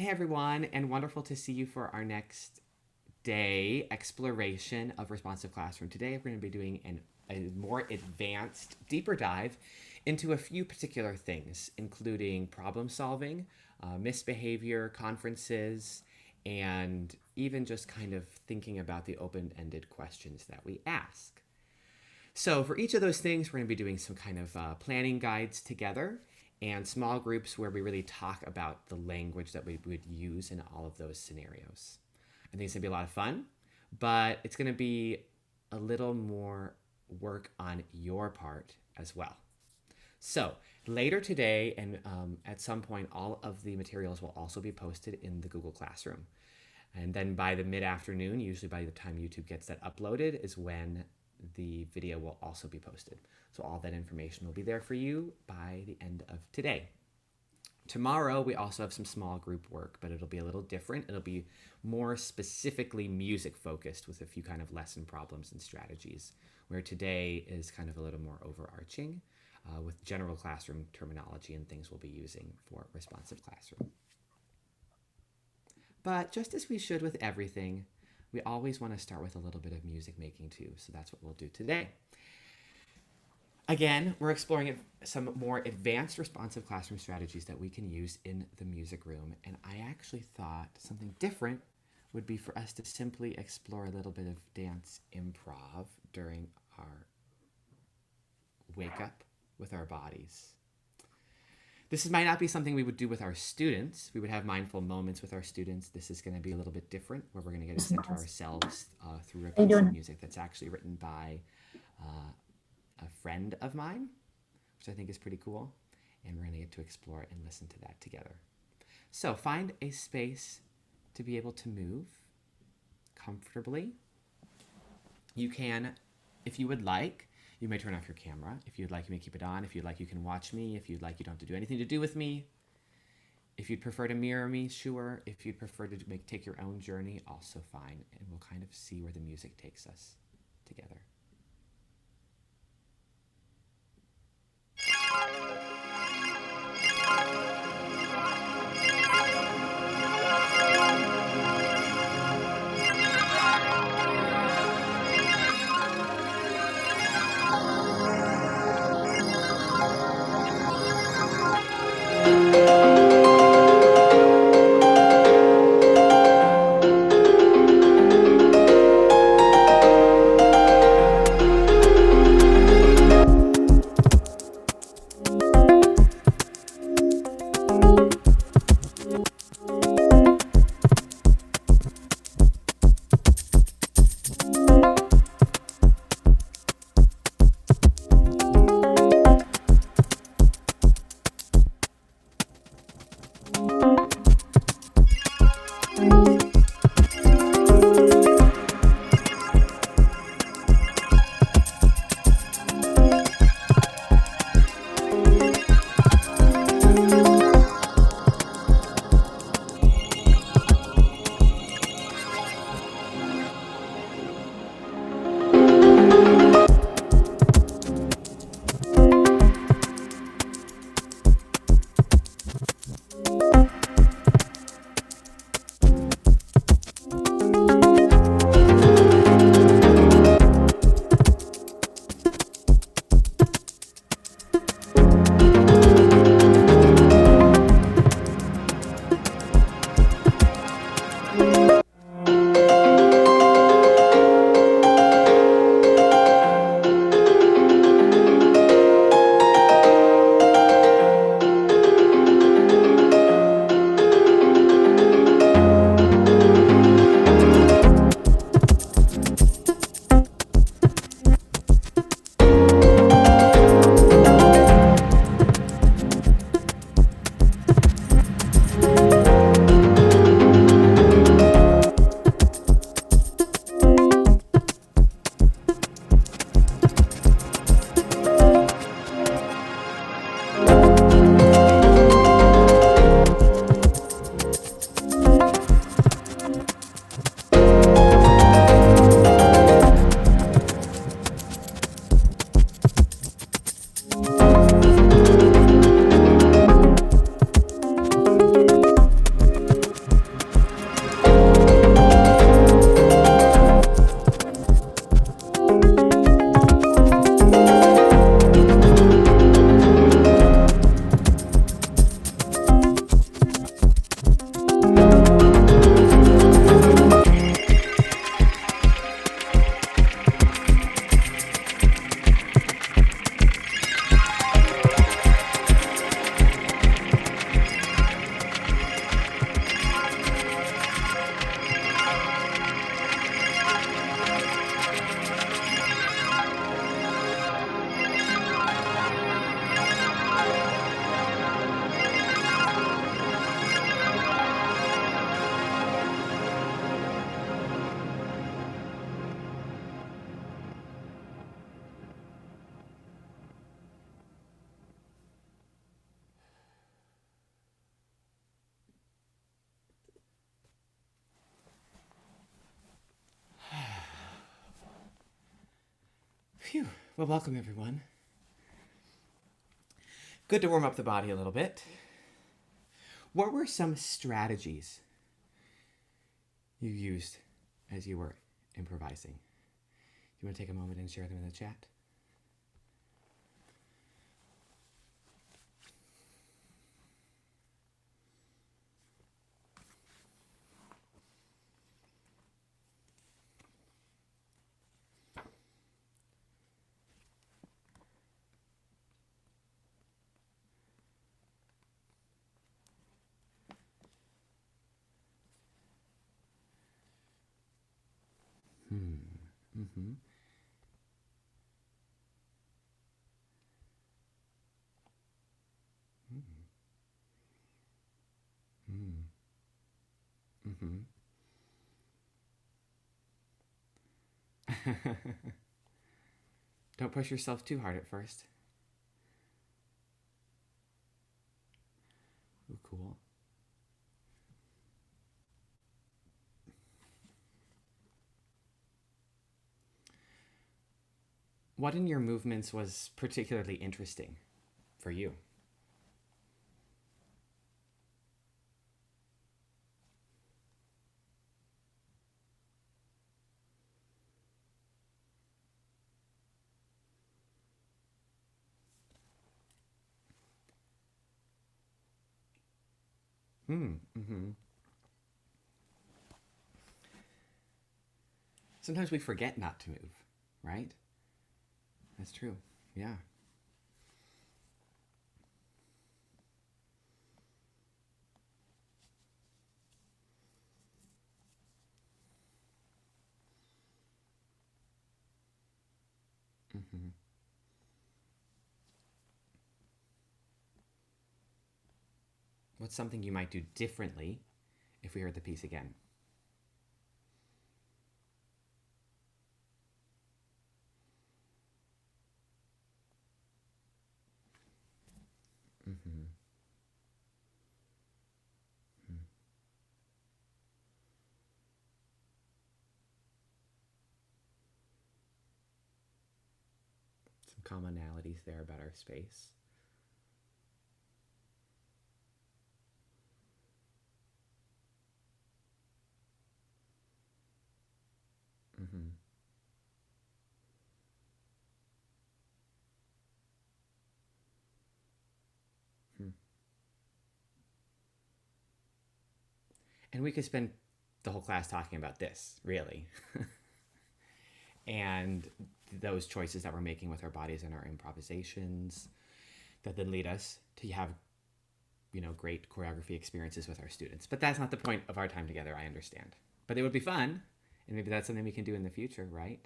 Hey everyone, and wonderful to see you for our next day exploration of responsive classroom. Today we're going to be doing a more advanced, deeper dive into a few particular things, including problem solving, misbehavior, conferences, and even just kind of thinking about the open-ended questions that we ask. So for each of those things, we're going to be doing some kind of planning guides together and small groups where we really talk about the language that we would use in all of those scenarios. I think it's going to be a lot of fun, but it's going to be a little more work on your part as well. So later today and at some point, all of the materials will also be posted in the Google Classroom. And then by the mid-afternoon, usually by the time YouTube gets that uploaded, is when the video will also be posted. So all that information will be there for you by the end of today. Tomorrow, we also have some small group work, but it'll be a little different. It'll be more specifically music focused with a few kind of lesson problems and strategies, where today is kind of a little more overarching with general classroom terminology and things we'll be using for responsive classroom. But just as we should with everything, we always want to start with a little bit of music making too, so that's what we'll do today. Again, we're exploring some more advanced responsive classroom strategies that we can use in the music room, and I actually thought something different would be for us to simply explore a little bit of dance improv during our wake up with our bodies. This might not be something we would do with our students. We would have mindful moments with our students. This is going to be a little bit different, where we're going to get to center ourselves through a piece of music that's actually written by a friend of mine, which I think is pretty cool. And we're going to get to explore and listen to that together. So find a space to be able to move comfortably. You can, if you would like, you may turn off your camera. If you'd like, you may keep it on. If you'd like, you can watch me. If you'd like, you don't have to do anything to do with me. If you'd prefer to mirror me, sure. If you'd prefer to take your own journey, also fine. And we'll kind of see where the music takes us together. Phew. Well, welcome everyone. Good to warm up the body a little bit. What were some strategies you used as you were improvising? You want to take a moment and share them in the chat? Mm-hmm. Mm-hmm. Don't push yourself too hard at first. Ooh, cool. What in your movements was particularly interesting for you? Mm-hmm. Sometimes we forget not to move, right? That's true. Yeah. Mm-hmm. What's something you might do differently if we heard the piece again? Mm-hmm. Some commonalities there about our space. Mm-hmm. Hmm. And we could spend the whole class talking about this, really. And those choices that we're making with our bodies and our improvisations that then lead us to have, great choreography experiences with our students. But that's not the point of our time together, I understand. But it would be fun, and maybe that's something we can do in the future, right?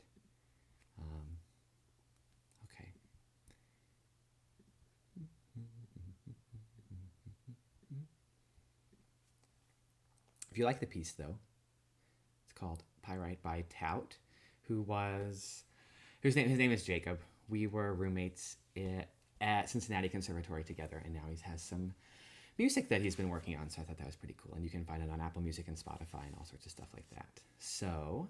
Okay. If you like the piece, though, it's called Pyrite by Tout, his name is Jacob. We were roommates at Cincinnati Conservatory together, and now he has some music that he's been working on, so I thought that was pretty cool. And you can find it on Apple Music and Spotify and all sorts of stuff like that. So,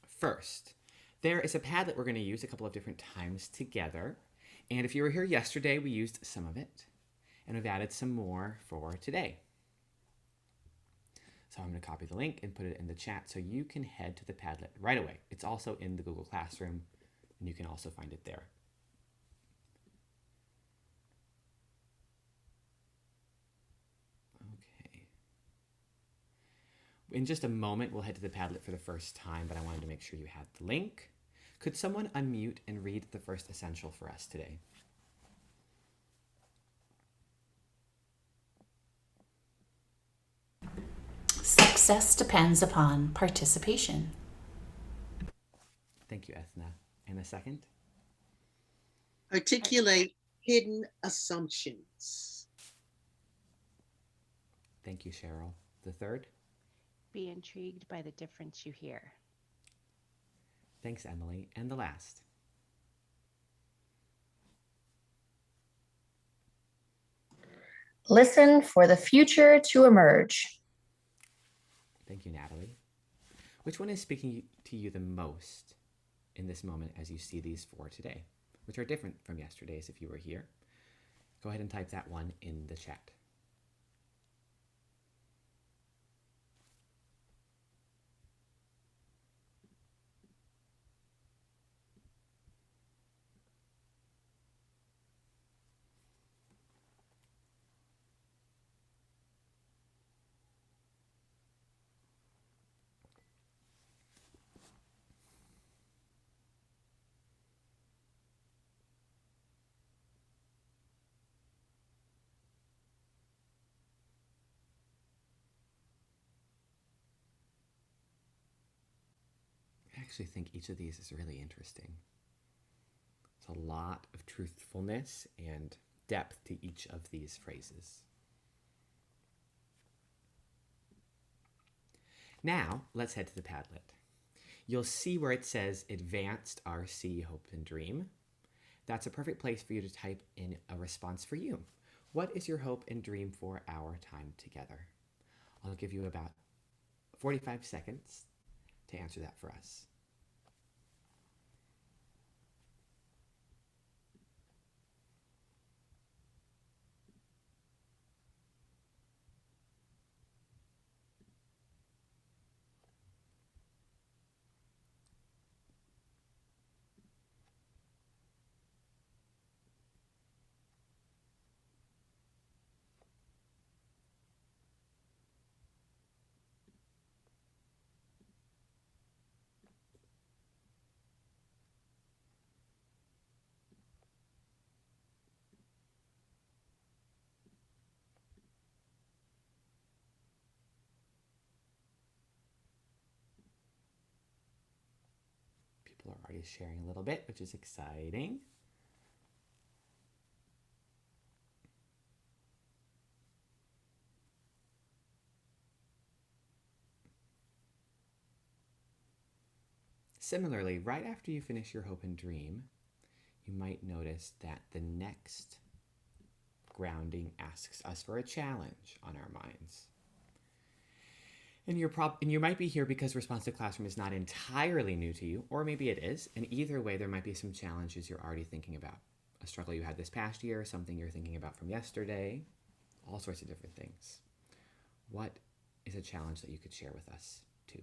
first, there is a pad that we're going to use a couple of different times together. And if you were here yesterday, we used some of it, and we've added some more for today. So I'm going to copy the link and put it in the chat so you can head to the Padlet right away. It's also in the Google Classroom, and you can also find it there. Okay. In just a moment, we'll head to the Padlet for the first time, but I wanted to make sure you had the link. Could someone unmute and read the first essential for us today? Success depends upon participation. Thank you, Ethna. And a second? Articulate hidden assumptions. Thank you, Cheryl. The third? Be intrigued by the difference you hear. Thanks, Emily. And the last? Listen for the future to emerge. Thank you, Natalie. Which one is speaking to you the most in this moment as you see these four today, which are different from yesterday's if you were here. Go ahead and type that one in the chat. I actually think each of these is really interesting. There's a lot of truthfulness and depth to each of these phrases. Now, let's head to the Padlet. You'll see where it says Advanced RC Hope and Dream. That's a perfect place for you to type in a response for you. What is your hope and dream for our time together? I'll give you about 45 seconds to answer that for us. People are already sharing a little bit, which is exciting. Similarly, right after you finish your hope and dream, you might notice that the next grounding asks us for a challenge on our minds. And you might be here because responsive classroom is not entirely new to you, or maybe it is, and either way there might be some challenges you're already thinking about. A struggle you had this past year, something you're thinking about from yesterday, all sorts of different things. What is a challenge that you could share with us too?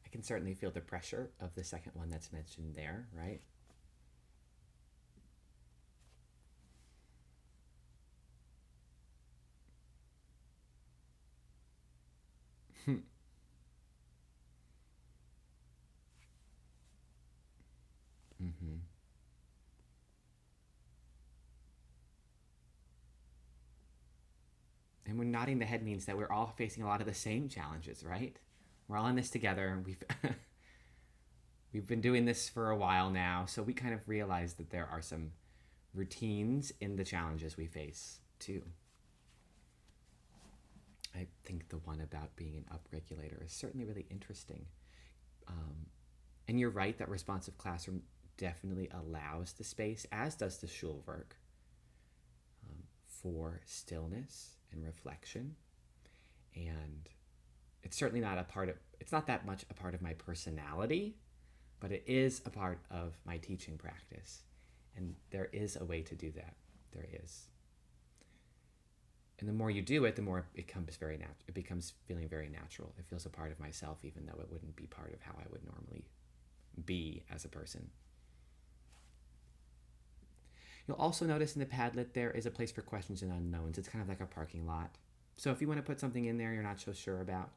I can certainly feel the pressure of the second one that's mentioned there, right? Mm-hmm. And when nodding the head means that we're all facing a lot of the same challenges, right? We're all in this together. We've been doing this for a while now, so we kind of realize that there are some routines in the challenges we face too. I think the one about being an upregulator is certainly really interesting. And you're right that responsive classroom definitely allows the space, as does the Schulwerk, for stillness and reflection. And it's certainly not it's not that much a part of my personality, but it is a part of my teaching practice. And there is a way to do that. There is. And the more you do it, the more it becomes it becomes feeling very natural. It feels a part of myself, even though it wouldn't be part of how I would normally be as a person. You'll also notice in the Padlet there is a place for questions and unknowns. It's kind of like a parking lot. So if you want to put something in there you're not so sure about,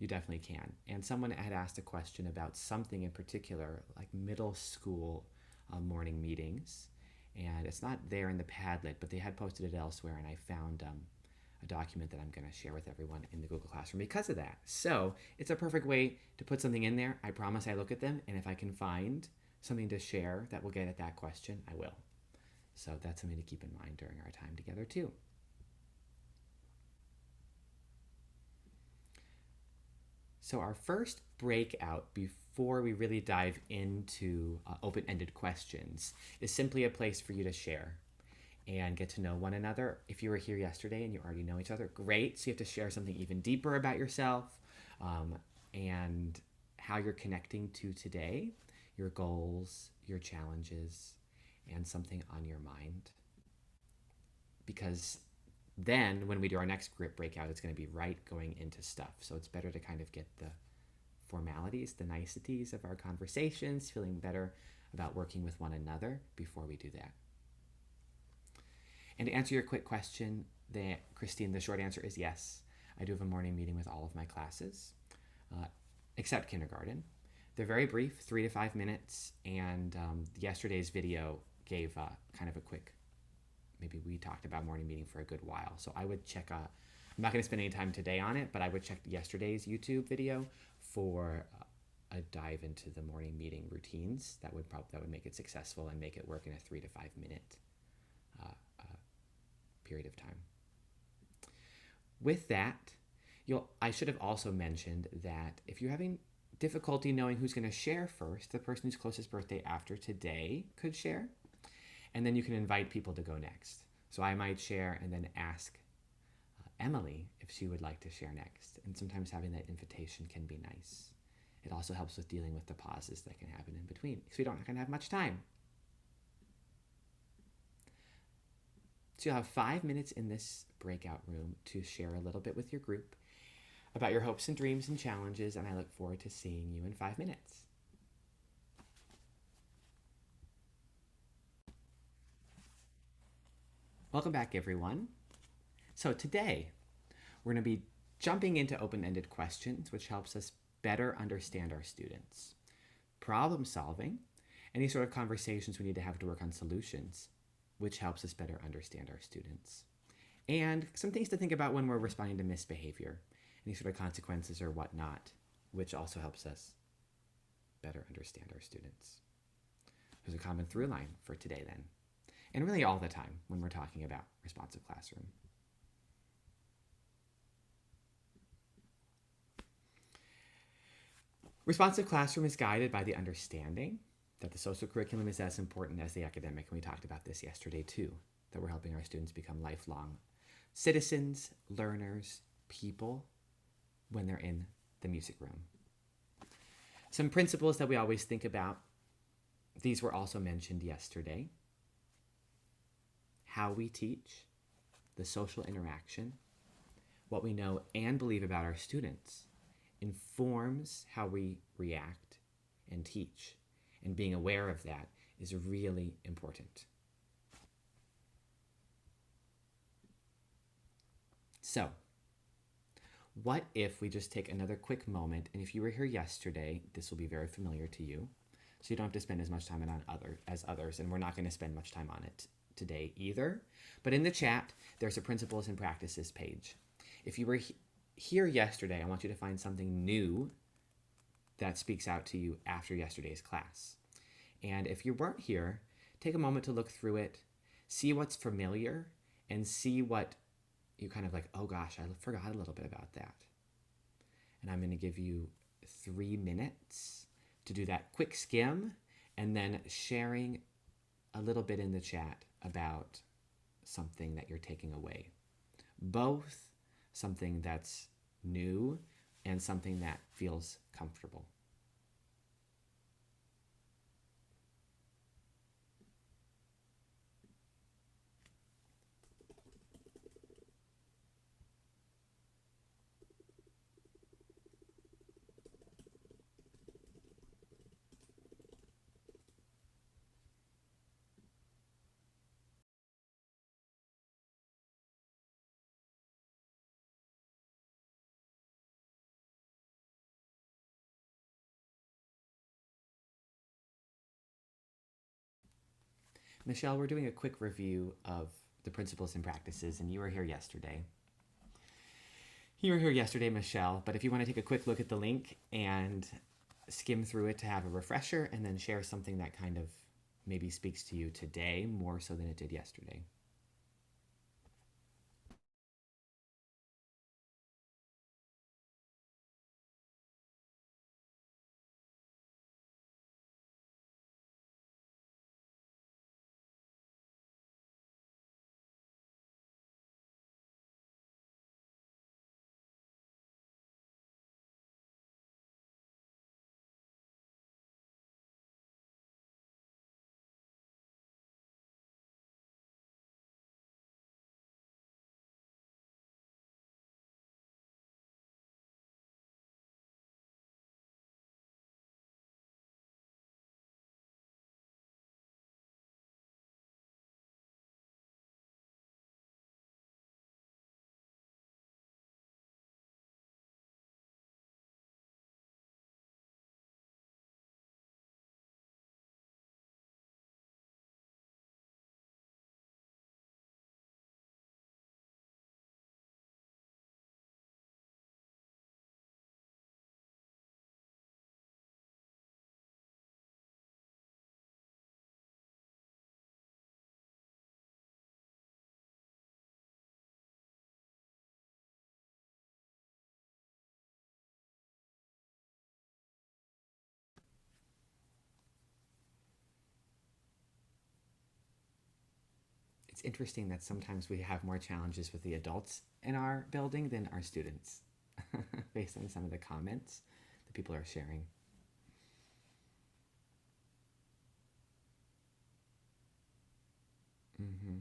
you definitely can. And someone had asked a question about something in particular, like middle school morning meetings. And it's not there in the Padlet, but they had posted it elsewhere, and I found a document that I'm going to share with everyone in the Google Classroom because of that. So it's a perfect way to put something in there. I promise I look at them, and if I can find something to share that will get at that question, I will. So that's something to keep in mind during our time together too. So our first breakout before we really dive into open-ended questions is simply a place for you to share and get to know one another. If you were here yesterday and you already know each other, great. So you have to share something even deeper about yourself and how you're connecting to today, your goals, your challenges, and something on your mind. Because then when we do our next group breakout, it's going to be right going into stuff. So it's better to kind of get the formalities, the niceties of our conversations, feeling better about working with one another before we do that. And to answer your quick question, Christine, the short answer is yes. I do have a morning meeting with all of my classes, except kindergarten. They're very brief, 3 to 5 minutes, and yesterday's video gave kind of a quick, maybe we talked about morning meeting for a good while. So I would check, I'm not going to spend any time today on it, but I would check yesterday's YouTube video for a dive into the morning meeting routines. That would make it successful and make it work in a 3 to 5 minute period of time. With that, I should have also mentioned that if you're having difficulty knowing who's going to share first, the person whose closest birthday after today could share. And then you can invite people to go next. So I might share and then ask Emily if she would like to share next. And sometimes having that invitation can be nice. It also helps with dealing with the pauses that can happen in between, because we don't have much time. So you'll have 5 minutes in this breakout room to share a little bit with your group about your hopes and dreams and challenges, and I look forward to seeing you in 5 minutes. Welcome back, everyone. So today, we're going to be jumping into open-ended questions, which helps us better understand our students. Problem solving, any sort of conversations we need to have to work on solutions, which helps us better understand our students. And some things to think about when we're responding to misbehavior, any sort of consequences or whatnot, which also helps us better understand our students. There's a common through line for today then. And really all the time when we're talking about responsive classroom. Responsive classroom is guided by the understanding that the social curriculum is as important as the academic, and we talked about this yesterday too, that we're helping our students become lifelong citizens, learners, people when they're in the music room. Some principles that we always think about, these were also mentioned yesterday. How we teach, the social interaction, what we know and believe about our students informs how we react and teach. And being aware of that is really important. So, what if we just take another quick moment, and if you were here yesterday, this will be very familiar to you, so you don't have to spend as much time on as others, and we're not going to spend much time on it today either. But in the chat, there's a principles and practices page. If you were here yesterday, I want you to find something new that speaks out to you after yesterday's class. And if you weren't here, take a moment to look through it, see what's familiar, and see what you kind of like, oh gosh, I forgot a little bit about that. And I'm going to give you 3 minutes to do that quick skim, and then sharing a little bit in the chat about something that you're taking away. Both something that's new and something that feels comfortable. Michelle, we're doing a quick review of the principles and practices, and you were here yesterday. You were here yesterday, Michelle, but if you want to take a quick look at the link and skim through it to have a refresher and then share something that kind of maybe speaks to you today more so than it did yesterday. It's interesting that sometimes we have more challenges with the adults in our building than our students, based on some of the comments that people are sharing. Mm-hmm.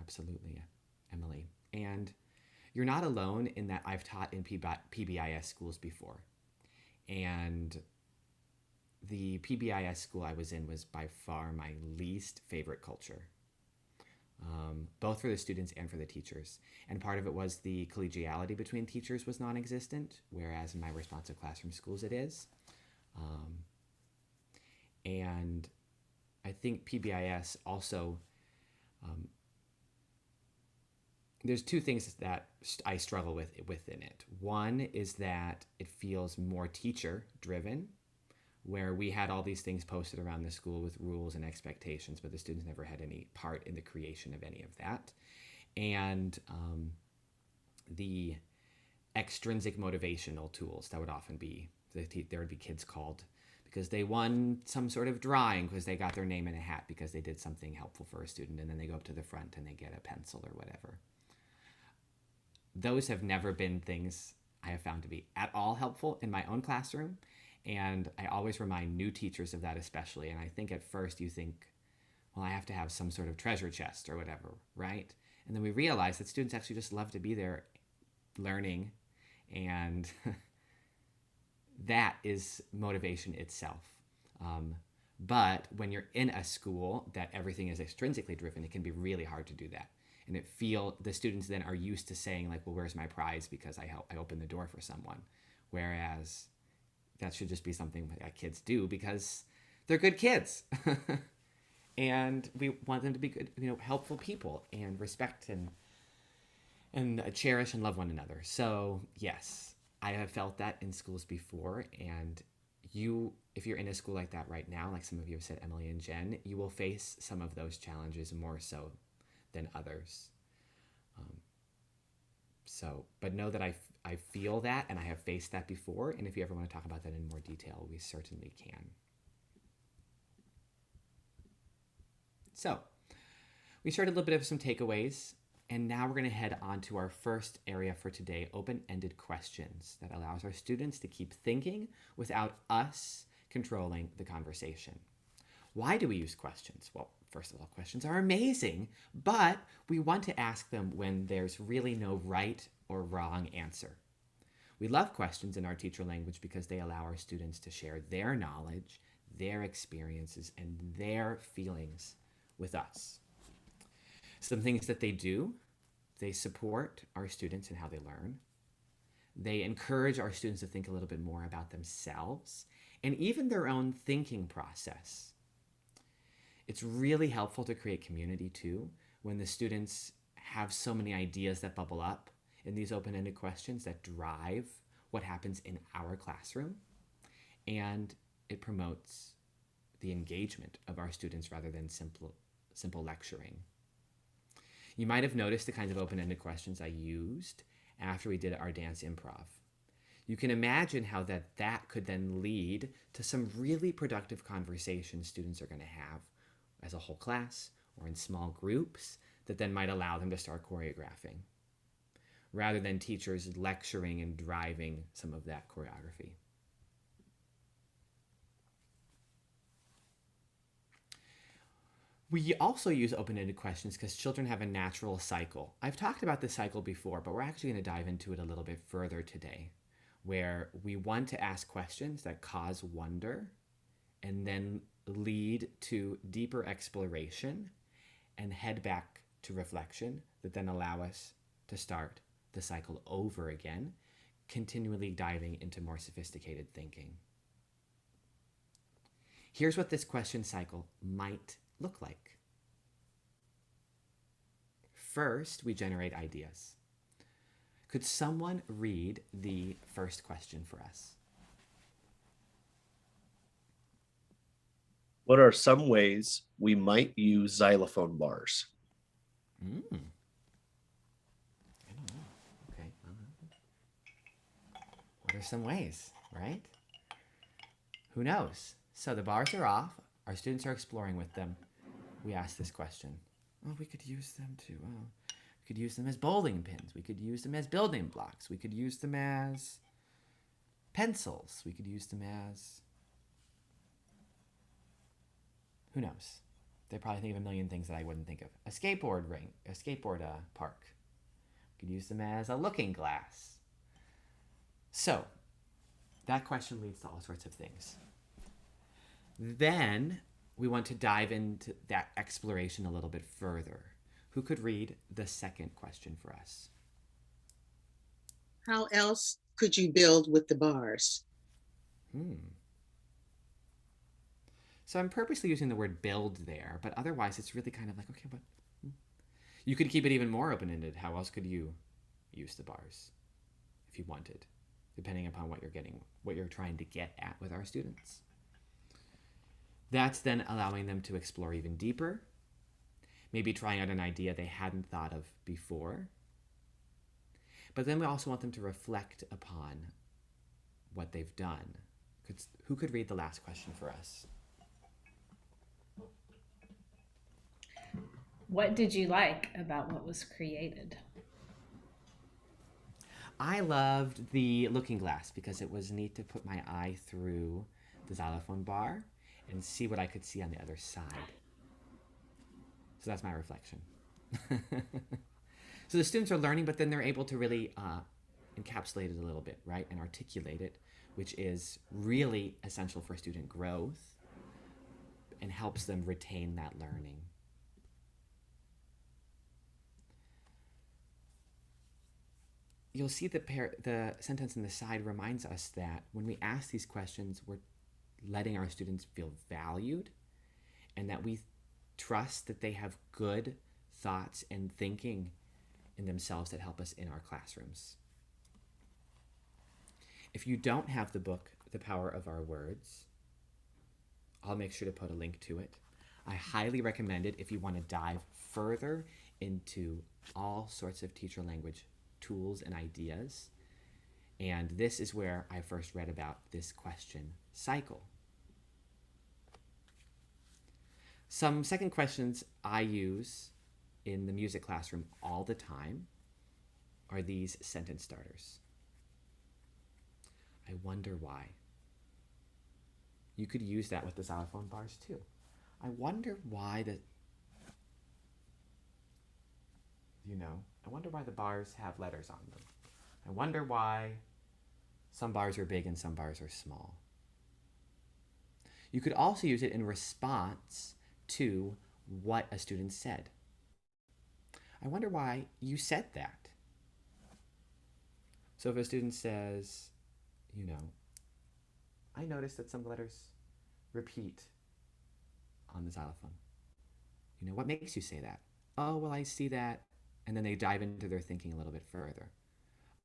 Absolutely, Emily. And you're not alone in that I've taught in PBIS schools before. And the PBIS school I was in was by far my least favorite culture, both for the students and for the teachers. And part of it was the collegiality between teachers was non-existent, whereas in my responsive classroom schools it is. And I think PBIS also, there's two things that I struggle with within it. One is that it feels more teacher driven, where we had all these things posted around the school with rules and expectations, but the students never had any part in the creation of any of that. And the extrinsic motivational tools that would often be, there would be kids called because they won some sort of drawing because they got their name in a hat because they did something helpful for a student, and then they go up to the front and they get a pencil or whatever. Those have never been things I have found to be at all helpful in my own classroom. And I always remind new teachers of that especially. And I think at first you think, well, I have to have some sort of treasure chest or whatever, right? And then we realize that students actually just love to be there learning, and that is motivation itself. But when you're in a school that everything is extrinsically driven, it can be really hard to do that. And the students then are used to saying like, well, where's my prize because I opened the door for someone. Whereas that should just be something that kids do because they're good kids. And we want them to be good, helpful people and respect and cherish and love one another. So yes, I have felt that in schools before. And if you're in a school like that right now, like some of you have said, Emily and Jen, you will face some of those challenges more so than others. But know that I feel that and I have faced that before. And if you ever want to talk about that in more detail, we certainly can. So we shared a little bit of some takeaways, and now we're going to head on to our first area for today, open-ended questions that allows our students to keep thinking without us controlling the conversation. Why do we use questions? Well, first of all, questions are amazing, but we want to ask them when there's really no right or wrong answer. We love questions in our teacher language because they allow our students to share their knowledge, their experiences, and their feelings with us. Some things that they do, they support our students in how they learn. They encourage our students to think a little bit more about themselves and even their own thinking process. It's really helpful to create community too when the students have so many ideas that bubble up in these open-ended questions that drive what happens in our classroom, and it promotes the engagement of our students rather than simple lecturing. You might have noticed the kinds of open-ended questions I used after we did our dance improv. You can imagine how that could then lead to some really productive conversations students are going to have as a whole class or in small groups that then might allow them to start choreographing, rather than teachers lecturing and driving some of that choreography. We also use open-ended questions because children have a natural cycle. I've talked about this cycle before, but we're actually going to dive into it a little bit further today, where we want to ask questions that cause wonder and then lead to deeper exploration and head back to reflection that then allow us to start the cycle over again, continually diving into more sophisticated thinking. Here's what this question cycle might look like. First, we generate ideas. Could someone read the first question for us? What are some ways we might use xylophone bars? I don't know. Okay. What are some ways, right? Who knows? So the bars are off. Our students are exploring with them. We ask this question. Oh, we could use them to, we could use them as bowling pins. We could use them as building blocks. We could use them as pencils. We could use them as, who knows? They probably think of a million things that I wouldn't think of. A skateboard ring, a skateboard park. We could use them as a looking glass. So that question leads to all sorts of things. Then we want to dive into that exploration a little bit further. Who could read the second question for us? How else could you build with the bars? So I'm purposely using the word build there, but otherwise it's really kind of like, okay, what? You could keep it even more open-ended. How else could you use the bars if you wanted, depending upon what you're trying to get at with our students? That's then allowing them to explore even deeper, maybe trying out an idea they hadn't thought of before. But then we also want them to reflect upon what they've done. Who could read the last question for us? What did you like about what was created? I loved the looking glass because it was neat to put my eye through the xylophone bar and see what I could see on the other side. So that's my reflection. So the students are learning, but then they're able to really encapsulate it a little bit, right? And articulate it, which is really essential for student growth and helps them retain that learning. You'll see the sentence on the side reminds us that when we ask these questions, we're letting our students feel valued and that we trust that they have good thoughts and thinking in themselves that help us in our classrooms. If you don't have the book, The Power of Our Words, I'll make sure to put a link to it. I highly recommend it if you want to dive further into all sorts of teacher language tools and ideas. And this is where I first read about this question cycle. Some second questions I use in the music classroom all the time are these sentence starters. I wonder why. You could use that with the xylophone bars too. I wonder why I wonder why the bars have letters on them. I wonder why some bars are big and some bars are small. You could also use it in response to what a student said. I wonder why you said that. So if a student says, I noticed that some letters repeat on the xylophone. What makes you say that? Oh, well, I see that. And then they dive into their thinking a little bit further.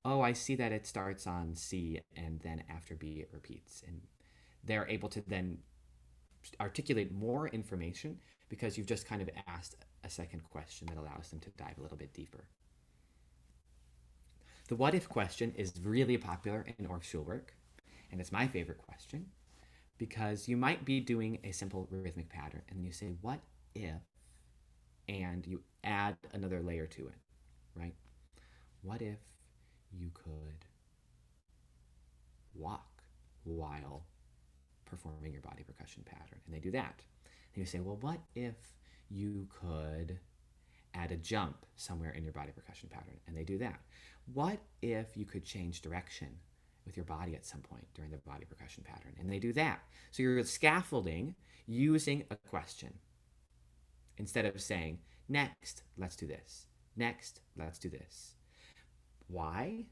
Oh, I see that it starts on C and then after B it repeats. And they're able to then articulate more information because you've just kind of asked a second question that allows them to dive a little bit deeper. The what if question is really popular in Orff schoolwork, and it's my favorite question because you might be doing a simple rhythmic pattern and you say, what if, and you add another layer to it, right? What if you could walk while performing your body percussion pattern? And they do that. And you say, well, what if you could add a jump somewhere in your body percussion pattern? And they do that. What if you could change direction with your body at some point during the body percussion pattern? And they do that. So you're scaffolding using a question instead of saying, next, let's do this. Next, let's do this. Why?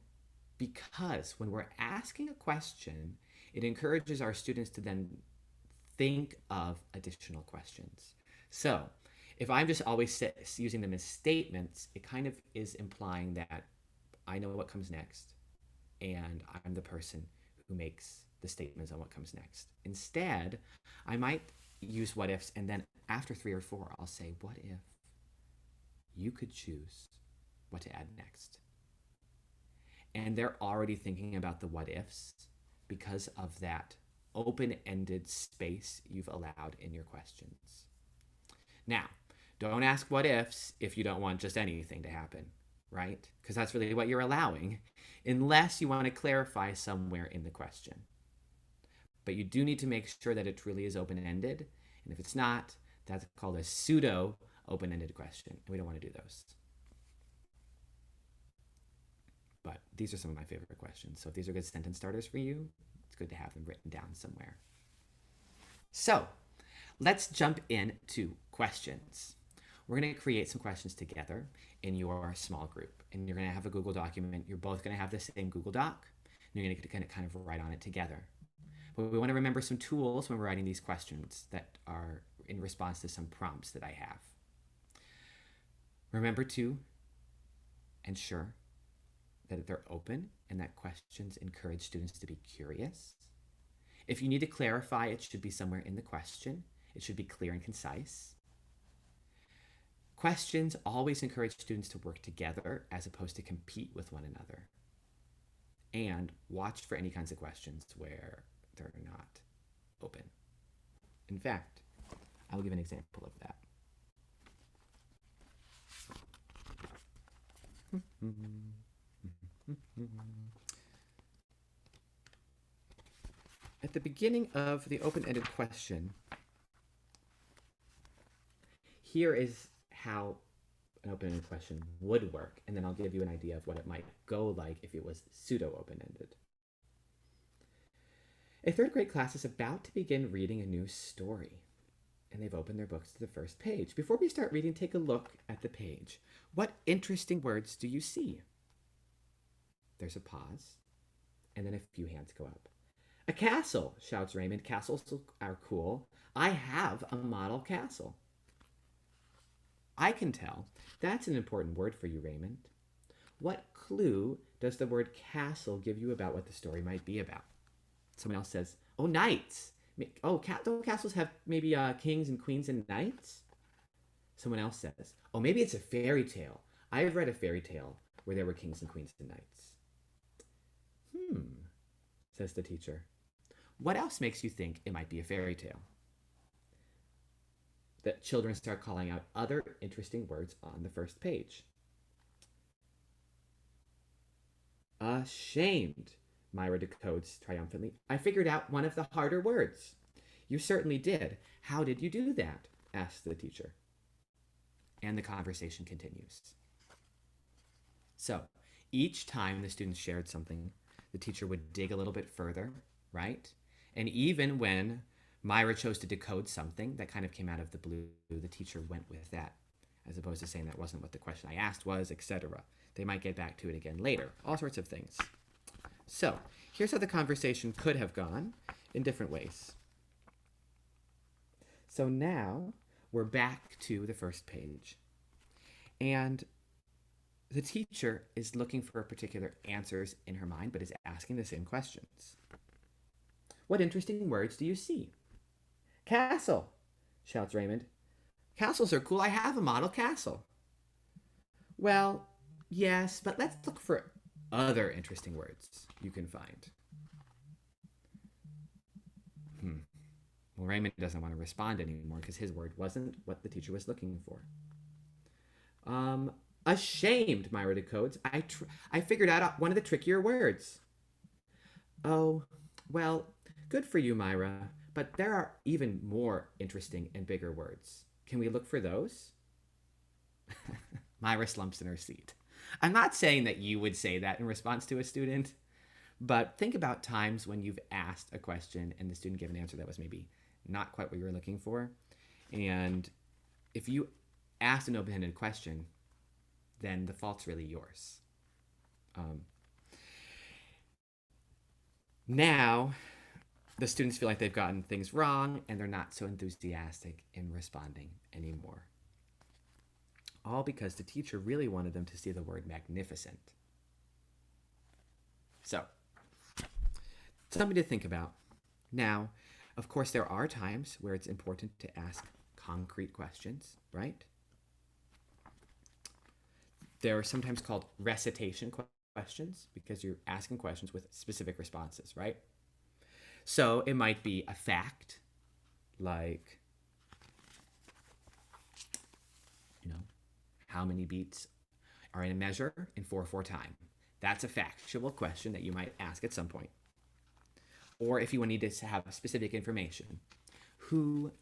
Because when we're asking a question, it encourages our students to then think of additional questions. So if I'm just always using them as statements, it kind of is implying that I know what comes next, and I'm the person who makes the statements on what comes next. Instead, I might use what ifs, and then after 3 or 4, I'll say, what if you could choose what to add next? And they're already thinking about the what ifs because of that open-ended space you've allowed in your questions. Now, don't ask what ifs if you don't want just anything to happen, right? Because that's really what you're allowing, unless you want to clarify somewhere in the question. But you do need to make sure that it truly is open-ended. And if it's not, that's called a pseudo open-ended question. And we don't want to do those. But these are some of my favorite questions. So if these are good sentence starters for you, it's good to have them written down somewhere. So let's jump into questions. We're going to create some questions together in your small group. And you're going to have a Google document. You're both going to have the same Google Doc. And you're going to kind of write on it together. But we want to remember some tools when we're writing these questions that are in response to some prompts that I have. Remember to ensure that they're open and that questions encourage students to be curious. If you need to clarify, it should be somewhere in the question. It should be clear and concise. Questions always encourage students to work together as opposed to compete with one another. And watch for any kinds of questions where they're not open. In fact, I'll give an example of that. At the beginning of the open-ended question, here is how an open-ended question would work, and then I'll give you an idea of what it might go like if it was pseudo-open-ended. A third grade class is about to begin reading a new story, and they've opened their books to the first page. Before we start reading, take a look at the page. What interesting words do you see? There's a pause, and then a few hands go up. A castle, shouts Raymond. Castles are cool. I have a model castle. I can tell. That's an important word for you, Raymond. What clue does the word castle give you about what the story might be about? Someone else says, oh, knights. Oh, don't castles have maybe kings and queens and knights? Someone else says, oh, maybe it's a fairy tale. I've read a fairy tale where there were kings and queens and knights. Says the teacher. What else makes you think it might be a fairy tale? The children start calling out other interesting words on the first page. Ashamed, Myra decodes triumphantly. I figured out one of the harder words. You certainly did. How did you do that? Asked the teacher. And the conversation continues. So each time the students shared something, the teacher would dig a little bit further, right? And even when Myra chose to decode something that kind of came out of the blue, the teacher went with that, as opposed to saying that wasn't what the question I asked was, etc. They might get back to it again later. All sorts of things. So here's how the conversation could have gone in different ways. So now we're back to the first page. And the teacher is looking for particular answers in her mind, but is asking the same questions. What interesting words do you see? Castle, shouts Raymond. Castles are cool. I have a model castle. Well, yes, but let's look for other interesting words you can find. Well, Raymond doesn't want to respond anymore because his word wasn't what the teacher was looking for. Ashamed, Myra decodes. I figured out one of the trickier words. Oh, well, good for you, Myra, but there are even more interesting and bigger words. Can we look for those? Myra slumps in her seat. I'm not saying that you would say that in response to a student, but think about times when you've asked a question and the student gave an answer that was maybe not quite what you were looking for. And if you asked an open-ended question, then the fault's really yours. Now, the students feel like they've gotten things wrong and they're not so enthusiastic in responding anymore. All because the teacher really wanted them to see the word magnificent. So, something to think about. Now, of course, there are times where it's important to ask concrete questions, right? They're sometimes called recitation questions because you're asking questions with specific responses, right? So it might be a fact, like, how many beats are in a measure in 4/4 time? That's a factual question that you might ask at some point. Or if you need to have specific information, who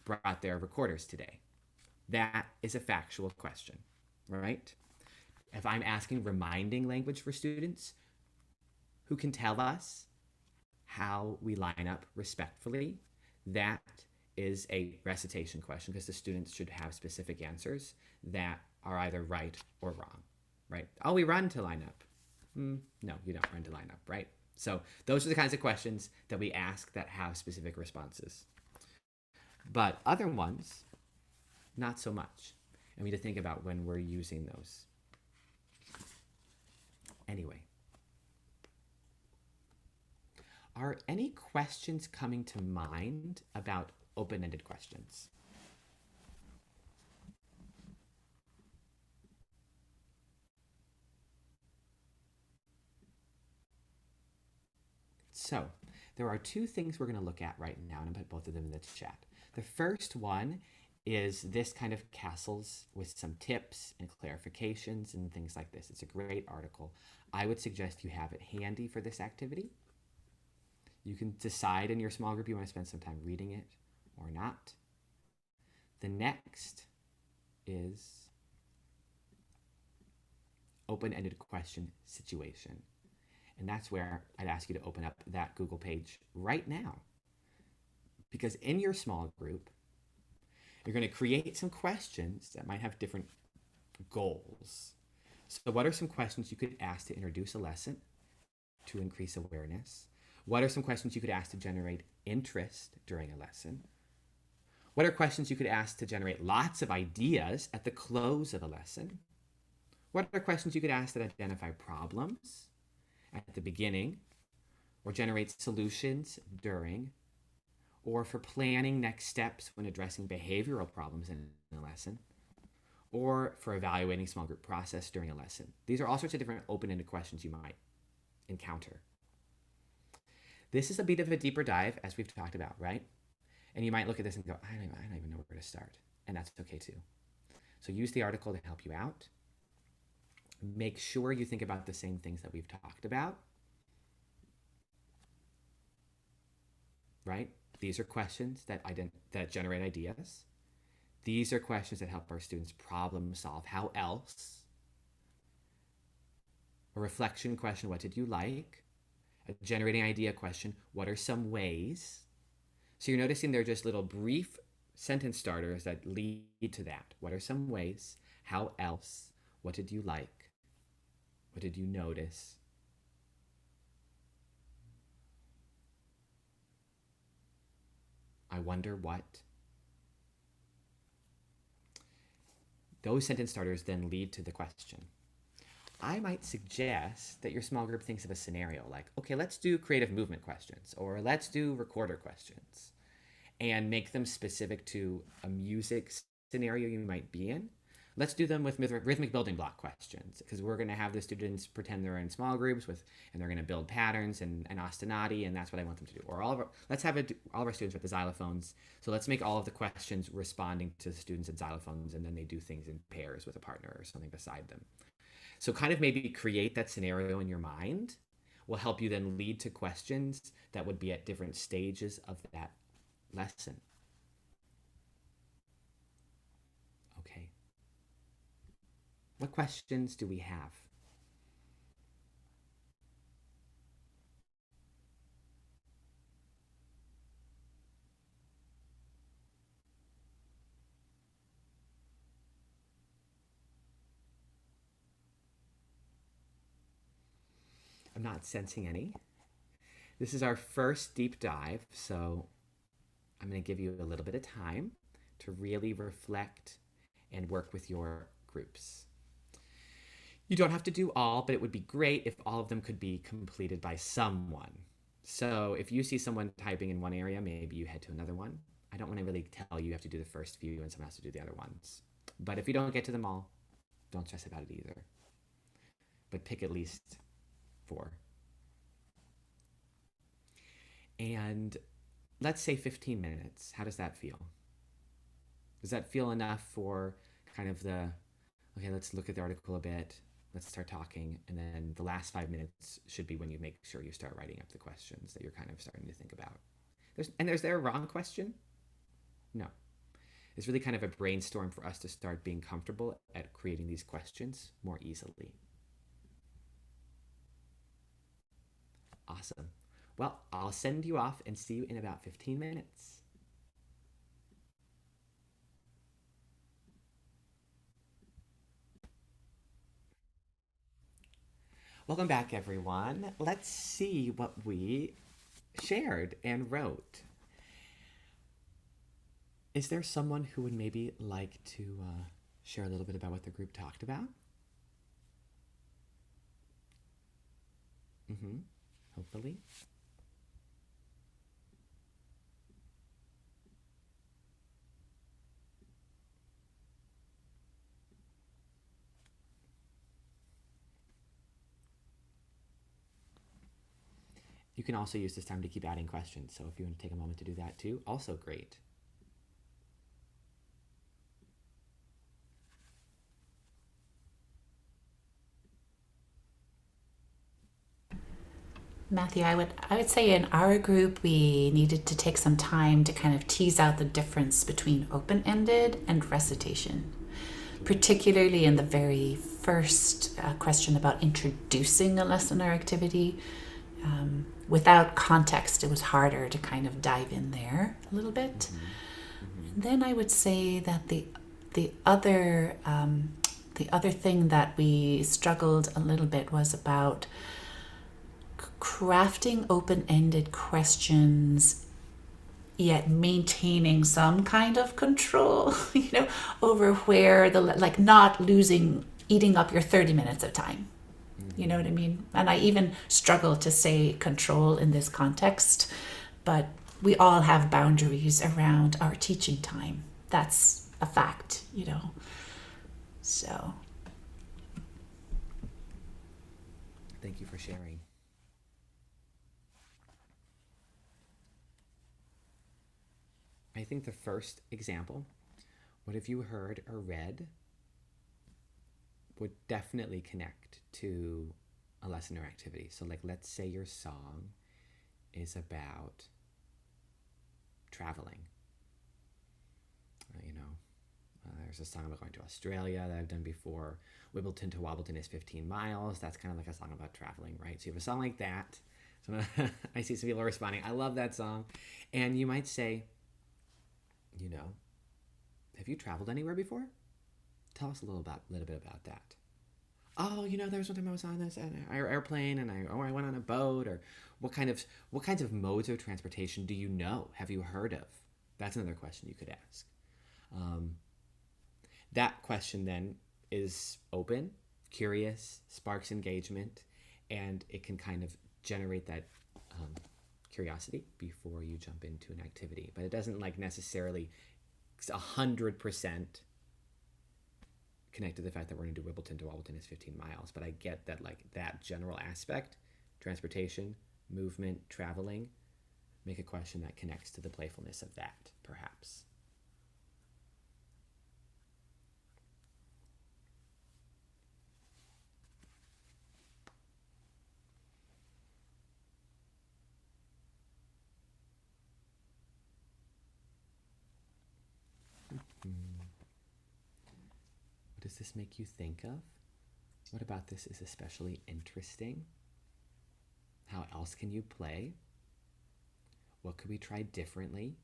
brought their recorders today? That is a factual question, right? If I'm asking reminding language for students, who can tell us how we line up respectfully, that is a recitation question because the students should have specific answers that are either right or wrong, right? Oh, we run to line up. No, you don't run to line up, right? So those are the kinds of questions that we ask that have specific responses. But other ones, not so much. And we need to think about when we're using those. Anyway, are any questions coming to mind about open-ended questions? So, there are two things we're going to look at right now, and I'm going to put both of them in the chat. The first one is this kind of castles with some tips and clarifications and things like this. It's a great article. I would suggest you have it handy for this activity. You can decide in your small group you want to spend some time reading it or not. The next is open-ended question situation. And that's where I'd ask you to open up that Google page right now. Because in your small group, you're going to create some questions that might have different goals. So what are some questions you could ask to introduce a lesson, to increase awareness? What are some questions you could ask to generate interest during a lesson? What are questions you could ask to generate lots of ideas at the close of a lesson? What are questions you could ask that identify problems at the beginning, or generate solutions during, or for planning next steps when addressing behavioral problems in a lesson, or for evaluating small group process during a lesson? These are all sorts of different open-ended questions you might encounter. This is a bit of a deeper dive, as we've talked about, right? And you might look at this and go, I don't even know where to start. And that's okay too. So use the article to help you out. Make sure you think about the same things that we've talked about, right? These are questions that generate ideas. These are questions that help our students problem solve. How else? A reflection question, what did you like? A generating idea question, what are some ways? So you're noticing they're just little brief sentence starters that lead to that. What are some ways? How else? What did you like? What did you notice? I wonder what. those sentence starters then lead to the question. I might suggest that your small group thinks of a scenario like, okay, let's do creative movement questions, or let's do recorder questions, and make them specific to a music scenario you might be in. Let's do them with rhythmic building block questions, because we're going to have the students pretend they're in small groups and they're going to build patterns and ostinati, and that's what I want them to do. Or let's have all of our students with the xylophones. So let's make all of the questions responding to the students in xylophones, and then they do things in pairs with a partner or something beside them. So kind of maybe create that scenario in your mind will help you then lead to questions that would be at different stages of that lesson. Okay. What questions do we have? I'm not sensing any. This is our first deep dive, so I'm going to give you a little bit of time to really reflect and work with your groups. You don't have to do all, but it would be great if all of them could be completed by someone. So if you see someone typing in one area, maybe you head to another one. I don't want to really tell you have to do the first few and someone else to do the other ones. But if you don't get to them all, don't stress about it either. But pick at least 4. And let's say 15 minutes. How does that feel? Does that feel enough for kind of the, okay, let's look at the article a bit, let's start talking, and then the last 5 minutes should be when you make sure you start writing up the questions that you're kind of starting to think about. Is there a wrong question? No. It's really kind of a brainstorm for us to start being comfortable at creating these questions more easily. Awesome. Well, I'll send you off and see you in about 15 minutes. Welcome back, everyone. Let's see what we shared and wrote. Is there someone who would maybe like to share a little bit about what the group talked about? Hopefully. You can also use this time to keep adding questions. So if you want to take a moment to do that too, also great. Matthew, I would say in our group we needed to take some time to kind of tease out the difference between open-ended and recitation, particularly in the very first question about introducing a lesson or activity. Without context, it was harder to kind of dive in there a little bit. And then I would say that the other thing that we struggled a little bit was about crafting open-ended questions yet maintaining some kind of control, over where not eating up your 30 minutes of time. You know what I mean? And I even struggle to say control in this context, but we all have boundaries around our teaching time. That's a fact, So. Thank you for sharing. I think the first example, what have you heard or read, would definitely connect to a lesson or activity. So let's say your song is about traveling. There's a song about going to Australia that I've done before. Wimbledon to Wobbleton is 15 miles. That's kind of like a song about traveling, right? So you have a song like that. So I see some people are responding, I love that song. And you might say, have you traveled anywhere before? Tell us a little bit about that. Oh, there was one time I was on this airplane and I went on a boat. Or what kinds of modes of transportation do you know? Have you heard of? That's another question you could ask. That question then is open, curious, sparks engagement, and it can kind of generate that curiosity before you jump into an activity. But it doesn't like necessarily 100% connect to the fact that we're going to do Wimbledon to Walton is 15 miles. But I get that like that general aspect, transportation, movement, traveling, make a question that connects to the playfulness of that, perhaps. What does this make you think of? What about this is especially interesting? How else can you play? What could we try differently?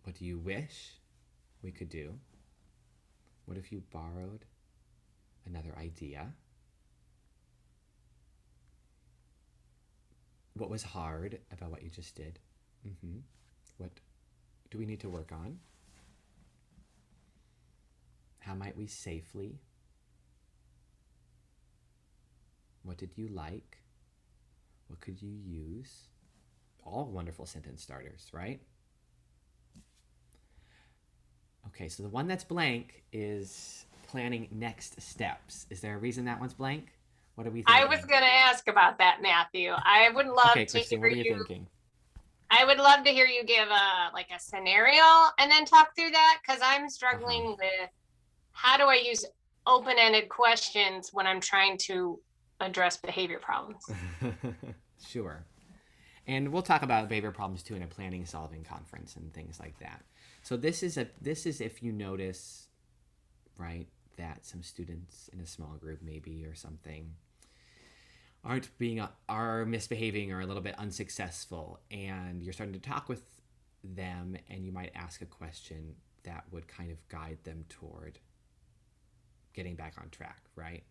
What do you wish we could do? What if you borrowed another idea? What was hard about what you just did? What do we need to work on? How might we safely? What did you like? What could you use? All wonderful sentence starters, right? Okay, so the one that's blank is planning next steps. Is there a reason that one's blank? What are we thinking? I was going to ask about that, Matthew. I would love okay, to Christine, hear what are you thinking? I would love to hear you give a scenario and then talk through that, because I'm struggling with how do I use open-ended questions when I'm trying to address behavior problems. Sure. And we'll talk about behavior problems too in a planning solving conference and things like that. So this is if you notice, right, that some students in a small group maybe or something are misbehaving or a little bit unsuccessful, and you're starting to talk with them, and you might ask a question that would kind of guide them toward getting back on track, right?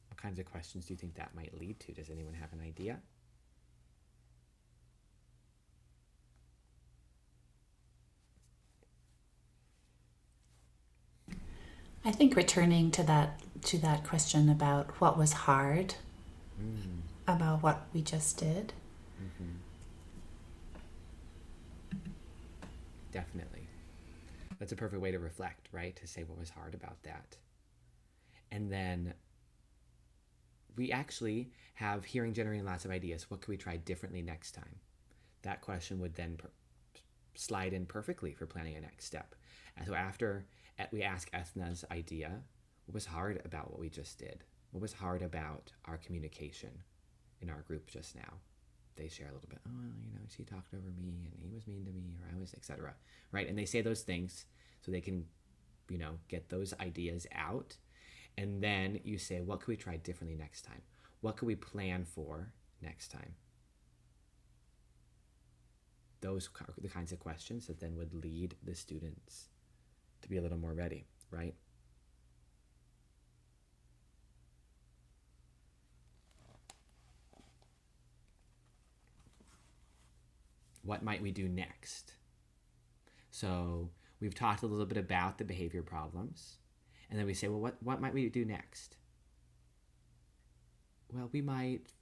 What kinds of questions do you think that might lead to? Does anyone have an idea? I think returning to that question about what was hard about what we just did. Definitely. That's a perfect way to reflect, right? To say what was hard about that. And then we actually have hearing generating lots of ideas. What could we try differently next time? That question would then slide in perfectly for planning a next step. And so after we ask Ethna's idea, what was hard about what we just did? What was hard about our communication in our group just now? They share a little bit, she talked over me and he was mean to me, or I was, etc. Right? And they say those things so they can, get those ideas out. And then you say, what could we try differently next time? What could we plan for next time? Those are the kinds of questions that then would lead the students to be a little more ready, right? What might we do next? So we've talked a little bit about the behavior problems, and then we say, well, what might we do next? Well, we might,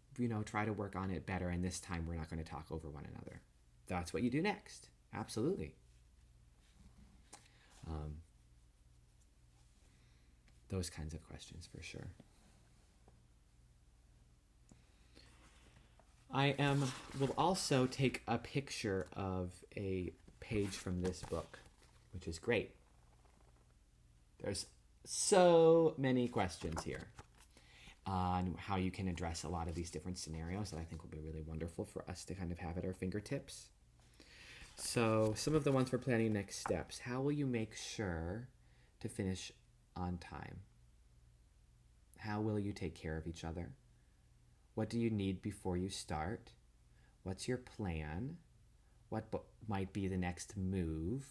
try to work on it better, and this time we're not going to talk over one another. That's what you do next. Absolutely. Those kinds of questions for sure. Will also take a picture of a page from this book, which is great. There's so many questions here on how you can address a lot of these different scenarios that I think will be really wonderful for us to kind of have at our fingertips. So some of the ones for planning next steps. How will you make sure to finish on time? How will you take care of each other? What do you need before you start? What's your plan? What might be the next move?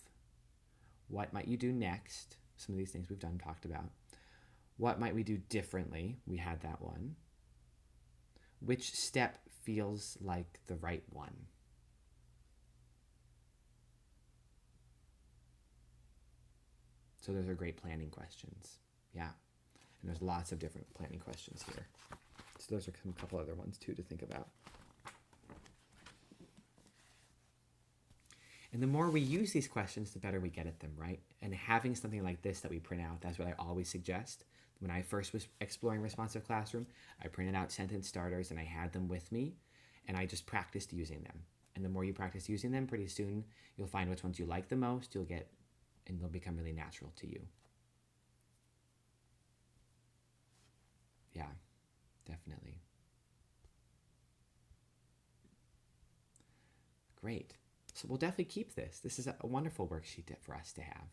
What might you do next? Some of these things we've talked about. What might we do differently? We had that one. Which step feels like the right one? So those are great planning questions. Yeah. And there's lots of different planning questions here. So those are a couple other ones too to think about. And the more we use these questions, the better we get at them, right? And having something like this that we print out, that's what I always suggest. When I first was exploring responsive classroom, I printed out sentence starters and I had them with me, and I just practiced using them. And the more you practice using them, pretty soon you'll find which ones you like the most, and they'll become really natural to you. Yeah, definitely. Great. So we'll definitely keep this. This is a wonderful worksheet for us to have.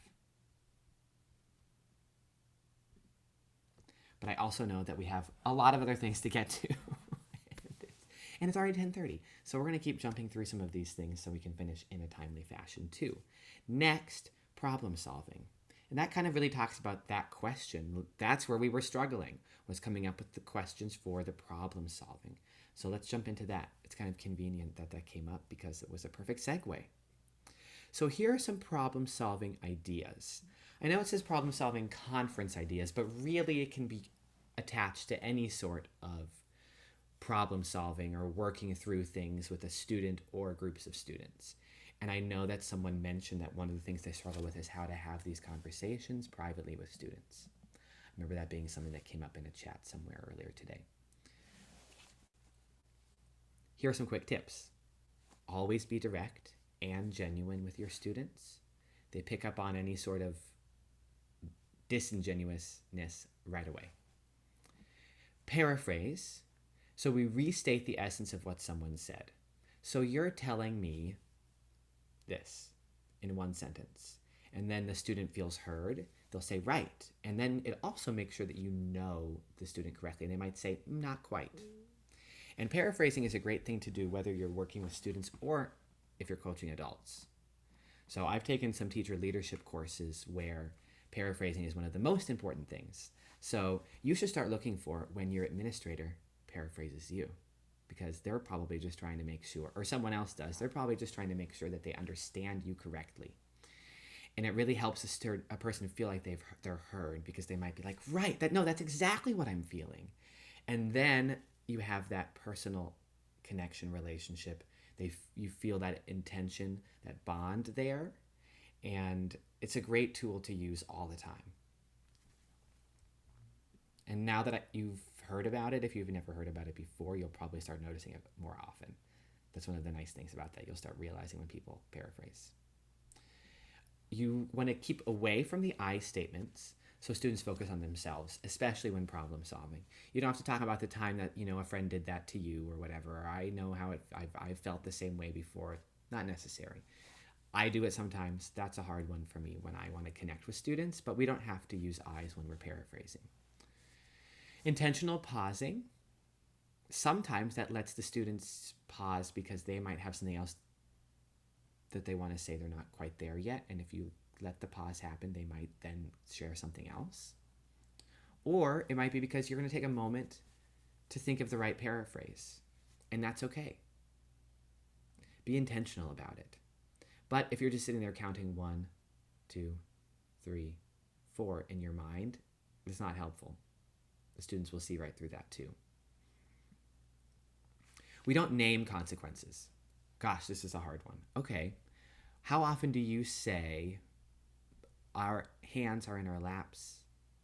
But I also know that we have a lot of other things to get to. And it's already 10:30. So we're going to keep jumping through some of these things so we can finish in a timely fashion too. Next, problem solving. And that kind of really talks about that question. That's where we were struggling, was coming up with the questions for the problem solving. So let's jump into that. It's kind of convenient that that came up because it was a perfect segue. So here are some problem solving ideas. I know it says problem solving conference ideas, but really it can be attached to any sort of problem solving or working through things with a student or groups of students. And I know that someone mentioned that one of the things they struggle with is how to have these conversations privately with students. I remember that being something that came up in a chat somewhere earlier today. Here are some quick tips. Always be direct and genuine with your students. They pick up on any sort of disingenuousness right away. Paraphrase. So we restate the essence of what someone said. So you're telling me this in one sentence, and then the student feels heard. They'll say, right. And then it also makes sure that you know the student correctly. They might say, not quite. And paraphrasing is a great thing to do whether you're working with students or if you're coaching adults. So I've taken some teacher leadership courses where paraphrasing is one of the most important things. So you should start looking for when your administrator paraphrases you, because they're probably just trying to make sure, or someone else does, they're probably just trying to make sure that they understand you correctly. And it really helps a person feel like they're heard, because they might be like, right, that's exactly what I'm feeling. And then you have that personal connection relationship. You feel that intention, that bond there, and it's a great tool to use all the time. And now that you've heard about it, if you've never heard about it before, you'll probably start noticing it more often. That's one of the nice things about that. You'll start realizing when people paraphrase. You want to keep away from the I statements so students focus on themselves, especially when problem solving. You don't have to talk about the time that, a friend did that to you or whatever, or I know how I've felt the same way before. Not necessary. I do it sometimes. That's a hard one for me when I want to connect with students, but we don't have to use I's when we're paraphrasing. Intentional pausing. Sometimes that lets the students pause because they might have something else that they want to say. They're not quite there yet. And if you let the pause happen, they might then share something else. Or it might be because you're going to take a moment to think of the right paraphrase. And that's okay. Be intentional about it. But if you're just sitting there counting 1, 2, 3, 4 in your mind, it's not helpful. The students will see right through that too. We don't name consequences. Gosh, this is a hard one. Okay, how often do you say our hands are in our laps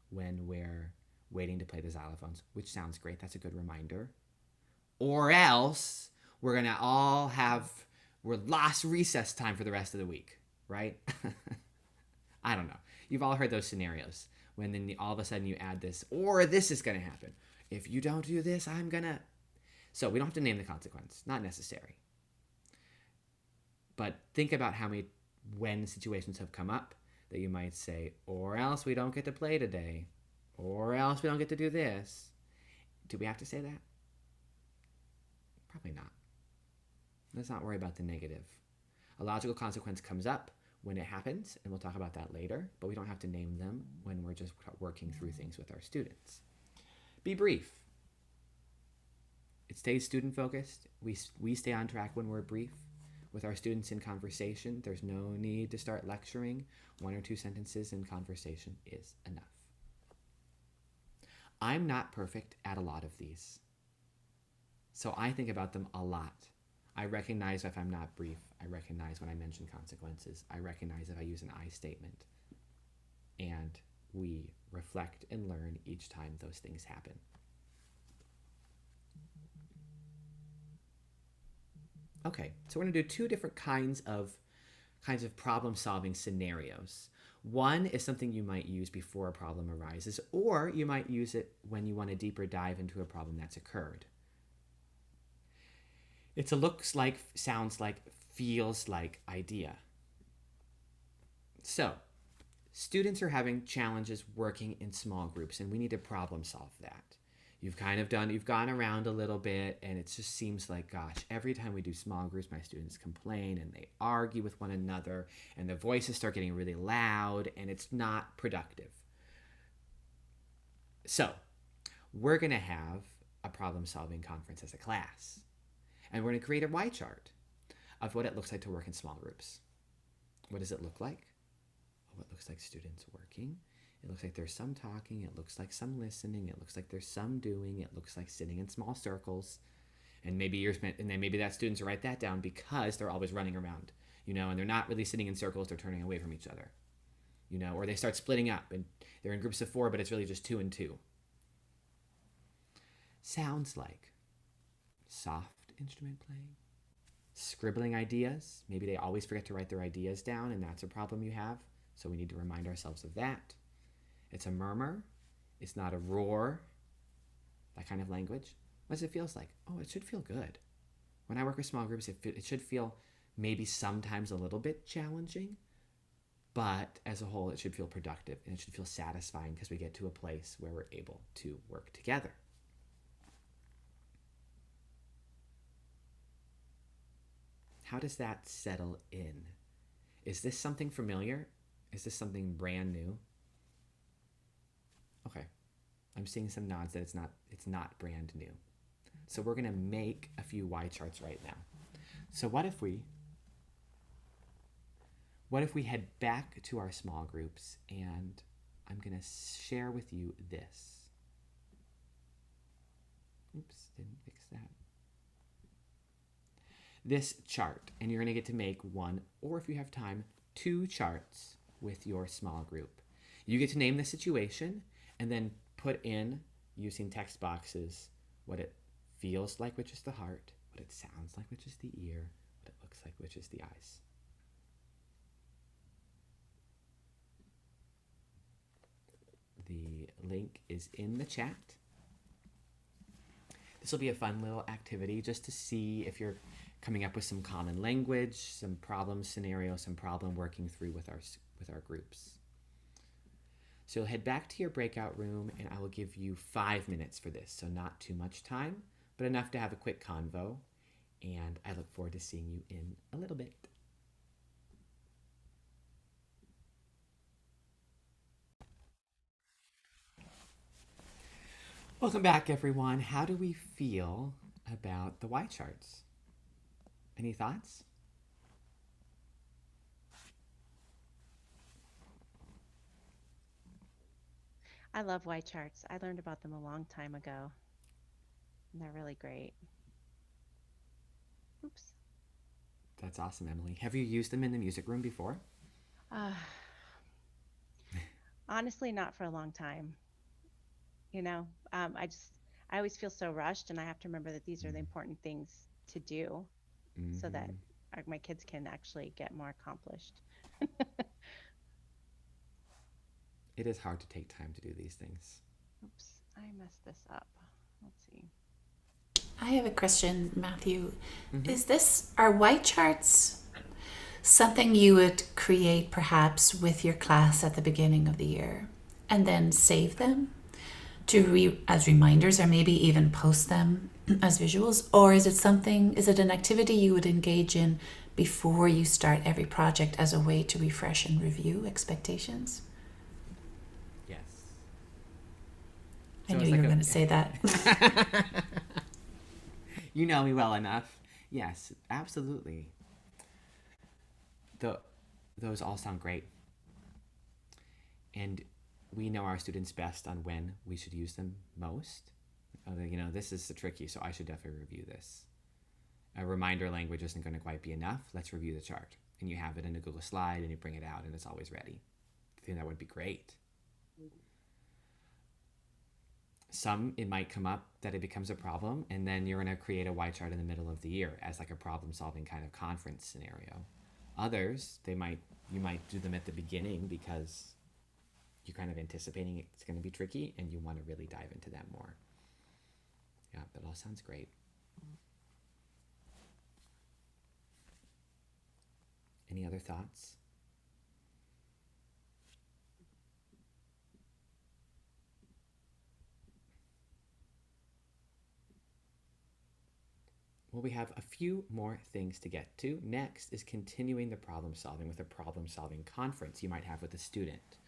when we're waiting to play the xylophones? Which sounds great. That's a good reminder. Or else we're going to all we're lost recess time for the rest of the week, right? I don't know. You've all heard those scenarios when then all of a sudden you add this, or this is going to happen. If you don't do this, I'm going to. So we don't have to name the consequence. Not necessary. But think about when situations have come up that you might say, or else we don't get to play today, or else we don't get to do this. Do we have to say that? Probably not. Let's not worry about the negative. A logical consequence comes up when it happens, and we'll talk about that later, but we don't have to name them when we're just working through things with our students. Be brief. It stays student focused. We stay on track when we're brief. with our students in conversation. There's no need to start lecturing. 1 or 2 sentences in conversation is enough. I'm not perfect at a lot of these, so I think about them a lot. I recognize if I'm not brief. I recognize when I mention consequences. I recognize if I use an I statement. And we reflect and learn each time those things happen. Okay, so we're going to do 2 different kinds of problem-solving scenarios. One is something you might use before a problem arises, or you might use it when you want a deeper dive into a problem that's occurred. It's a looks like, sounds like, feels like idea. So, students are having challenges working in small groups, and we need to problem solve that. You've gone around a little bit, and it just seems like, gosh, every time we do small groups, my students complain, and they argue with one another, and their voices start getting really loud, and it's not productive. So, we're going to have a problem-solving conference as a class, and we're going to create a Y chart of what it looks like to work in small groups. What does it look like? Well, it looks like students working. It looks like there's some talking. It looks like some listening. It looks like there's some doing. It looks like sitting in small circles. And maybe that students write that down because they're always running around, and they're not really sitting in circles. They're turning away from each other, or they start splitting up and they're in groups of 4, but it's really just 2 and 2. Sounds like soft instrument playing, scribbling ideas. Maybe they always forget to write their ideas down, and that's a problem you have. So we need to remind ourselves of that. It's a murmur. It's not a roar. That kind of language. What does it feel like? Oh, it should feel good. When I work with small groups, it should feel maybe sometimes a little bit challenging, but as a whole, it should feel productive, and it should feel satisfying because we get to a place where we're able to work together. How does that settle in? Is this something familiar? Is this something brand new? Okay, I'm seeing some nods that it's not brand new. So we're gonna make a few Y charts right now. So what if we head back to our small groups, and I'm gonna share with you this. Oops, didn't fix that. This chart, and you're gonna get to make 1, or if you have time, 2 charts with your small group. You get to name the situation and then put in, using text boxes, what it feels like, which is the heart, what it sounds like, which is the ear, what it looks like, which is the eyes. The link is in the chat. This will be a fun little activity just to see if you're coming up with some common language, some problem scenarios, some problem working through with our groups. So you'll head back to your breakout room, and I will give you 5 minutes for this. So not too much time, but enough to have a quick convo. And I look forward to seeing you in a little bit. Welcome back, everyone. How do we feel about the Y charts? Any thoughts? I love Y charts. I learned about them a long time ago, and they're really great. Oops. That's awesome, Emily. Have you used them in the music room before? Honestly, not for a long time. I always feel so rushed, and I have to remember that these are the important things to do so that my kids can actually get more accomplished. It is hard to take time to do these things. Oops, I messed this up. Let's see. I have a question, Matthew. Are Y charts something you would create perhaps with your class at the beginning of the year and then save them as reminders, or maybe even post them as visuals? Or is it an activity you would engage in before you start every project as a way to refresh and review expectations? Yes. I knew you were going to say that. You know me well enough. Yes, absolutely. Those all sound great. And we know our students best on when we should use them most. This is tricky, so I should definitely review this. A reminder language isn't going to quite be enough. Let's review the chart. And you have it in a Google slide and you bring it out and it's always ready. I think that would be great. Some, it might come up that it becomes a problem, and then you're going to create a Y chart in the middle of the year as like a problem-solving kind of conference scenario. Others, you might do them at the beginning because you're kind of anticipating it's going to be tricky and you want to really dive into that more. Yeah, that all sounds great. Any other thoughts? Well, we have a few more things to get to. Next is continuing the problem solving with a problem solving conference you might have with a student.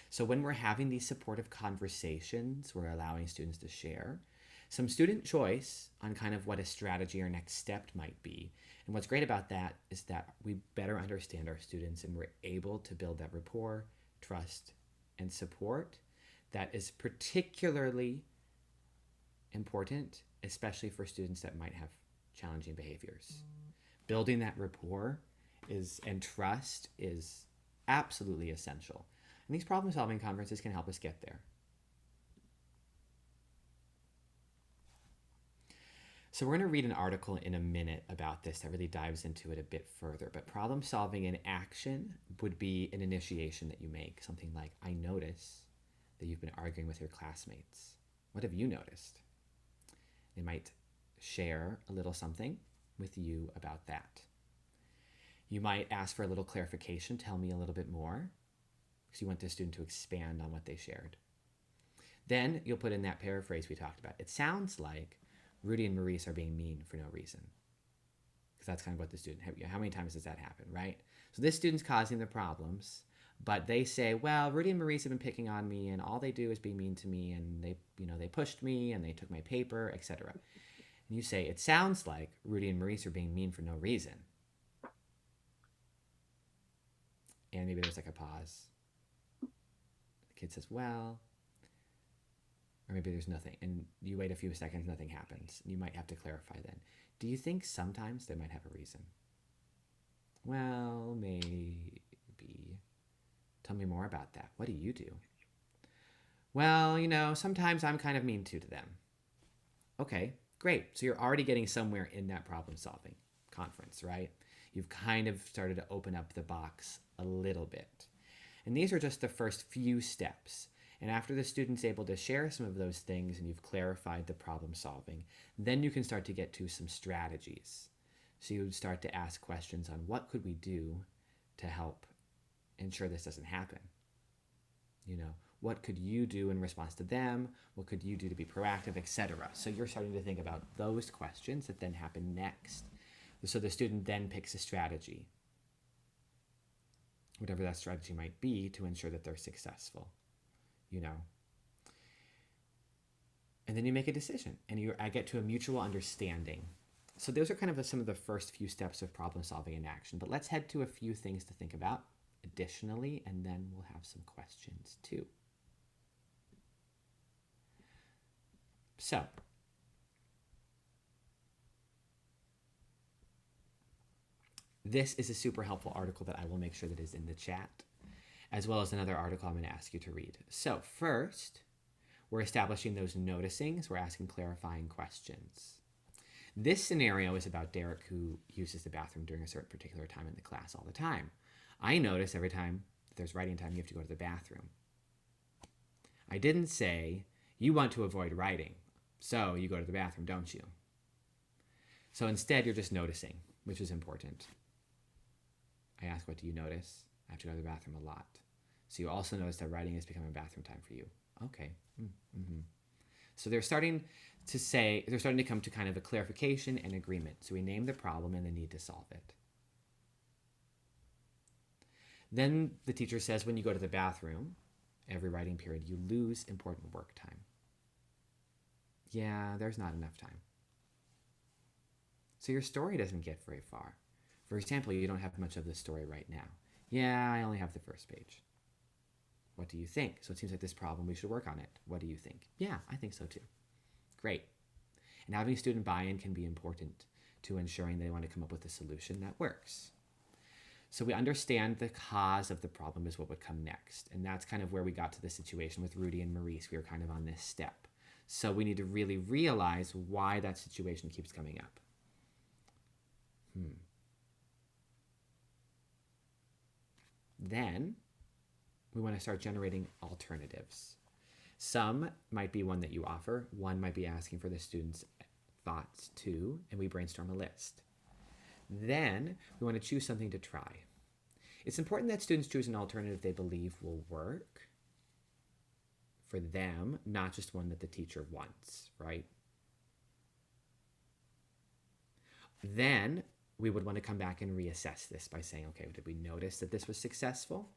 So when we're having these supportive conversations, we're allowing students to share some student choice on kind of what a strategy or next step might be. And what's great about that is that we better understand our students and we're able to build that rapport, trust, and support that is particularly important, especially for students that might have challenging behaviors. Building that rapport and trust is absolutely essential. And these problem-solving conferences can help us get there. So we're going to read an article in a minute about this that really dives into it a bit further. But problem solving in action would be an initiation that you make. Something like, I notice that you've been arguing with your classmates. What have you noticed? They might share a little something with you about that. You might ask for a little clarification. Tell me a little bit more, because you want the student to expand on what they shared. Then you'll put in that paraphrase we talked about. It sounds like Rudy and Maurice are being mean for no reason. Because that's kind of what the student, how many times does that happen, right? So this student's causing the problems, but they say, well, Rudy and Maurice have been picking on me and all they do is be mean to me and they pushed me and they took my paper, etc. And you say, it sounds like Rudy and Maurice are being mean for no reason. And maybe there's like a pause. The kid says, well, or maybe there's nothing. And you wait a few seconds, nothing happens. You might have to clarify then. Do you think sometimes they might have a reason? Well, maybe. Tell me more about that. What do you do? Well, sometimes I'm kind of mean to them. Okay, great. So you're already getting somewhere in that problem solving conference, right? You've kind of started to open up the box a little bit. And these are just the first few steps. And after the student's able to share some of those things and you've clarified the problem solving, then you can start to get to some strategies. So you would start to ask questions on what could we do to help ensure this doesn't happen? What could you do in response to them? What could you do to be proactive, etc. So you're starting to think about those questions that then happen next. So the student then picks a strategy, whatever that strategy might be, to ensure that they're successful. And then you make a decision and I get to a mutual understanding. So those are kind of some of the first few steps of problem solving in action, but let's head to a few things to think about additionally, and then we'll have some questions too. So, this is a super helpful article that I will make sure that is in the chat, as well as another article I'm going to ask you to read. So first, we're establishing those noticings. We're asking clarifying questions. This scenario is about Derek, who uses the bathroom during a certain particular time in the class all the time. I notice every time there's writing time, you have to go to the bathroom. I didn't say, you want to avoid writing, so you go to the bathroom, don't you? So instead, you're just noticing, which is important. I ask, what do you notice? I have to go to the bathroom a lot. So you also notice that writing is becoming bathroom time for you. Okay. Mm-hmm. So they're starting to come to kind of a clarification and agreement. So we name the problem and the need to solve it. Then the teacher says, when you go to the bathroom, every writing period, you lose important work time. Yeah, there's not enough time. So your story doesn't get very far. For example, you don't have much of the story right now. Yeah, I only have the first page. What do you think? So it seems like this problem, we should work on it. What do you think? Yeah, I think so too. Great. And having student buy-in can be important to ensuring they want to come up with a solution that works. So we understand the cause of the problem is what would come next. And that's kind of where we got to the situation with Rudy and Maurice. We were kind of on this step. So we need to really realize why that situation keeps coming up. Then we want to start generating alternatives. Some might be one that you offer. One might be asking for the students' thoughts too, and we brainstorm a list. Then we want to choose something to try. It's important that students choose an alternative they believe will work for them, not just one that the teacher wants, right? Then we would want to come back and reassess this by saying, okay, did we notice that this was successful?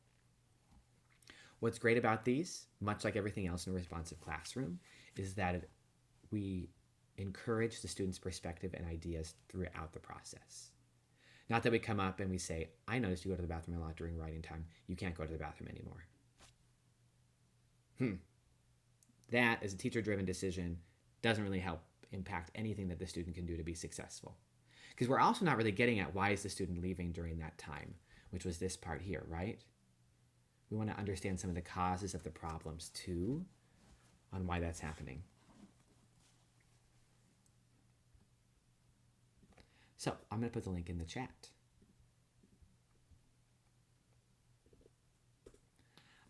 What's great about these, much like everything else in a responsive classroom, is that we encourage the student's perspective and ideas throughout the process. Not that we come up and we say, I noticed you go to the bathroom a lot during writing time. You can't go to the bathroom anymore. That, as a teacher-driven decision, doesn't really help impact anything that the student can do to be successful. Because we're also not really getting at why is the student leaving during that time, which was this part here, right? We want to understand some of the causes of the problems too, on why that's happening. So I'm going to put the link in the chat.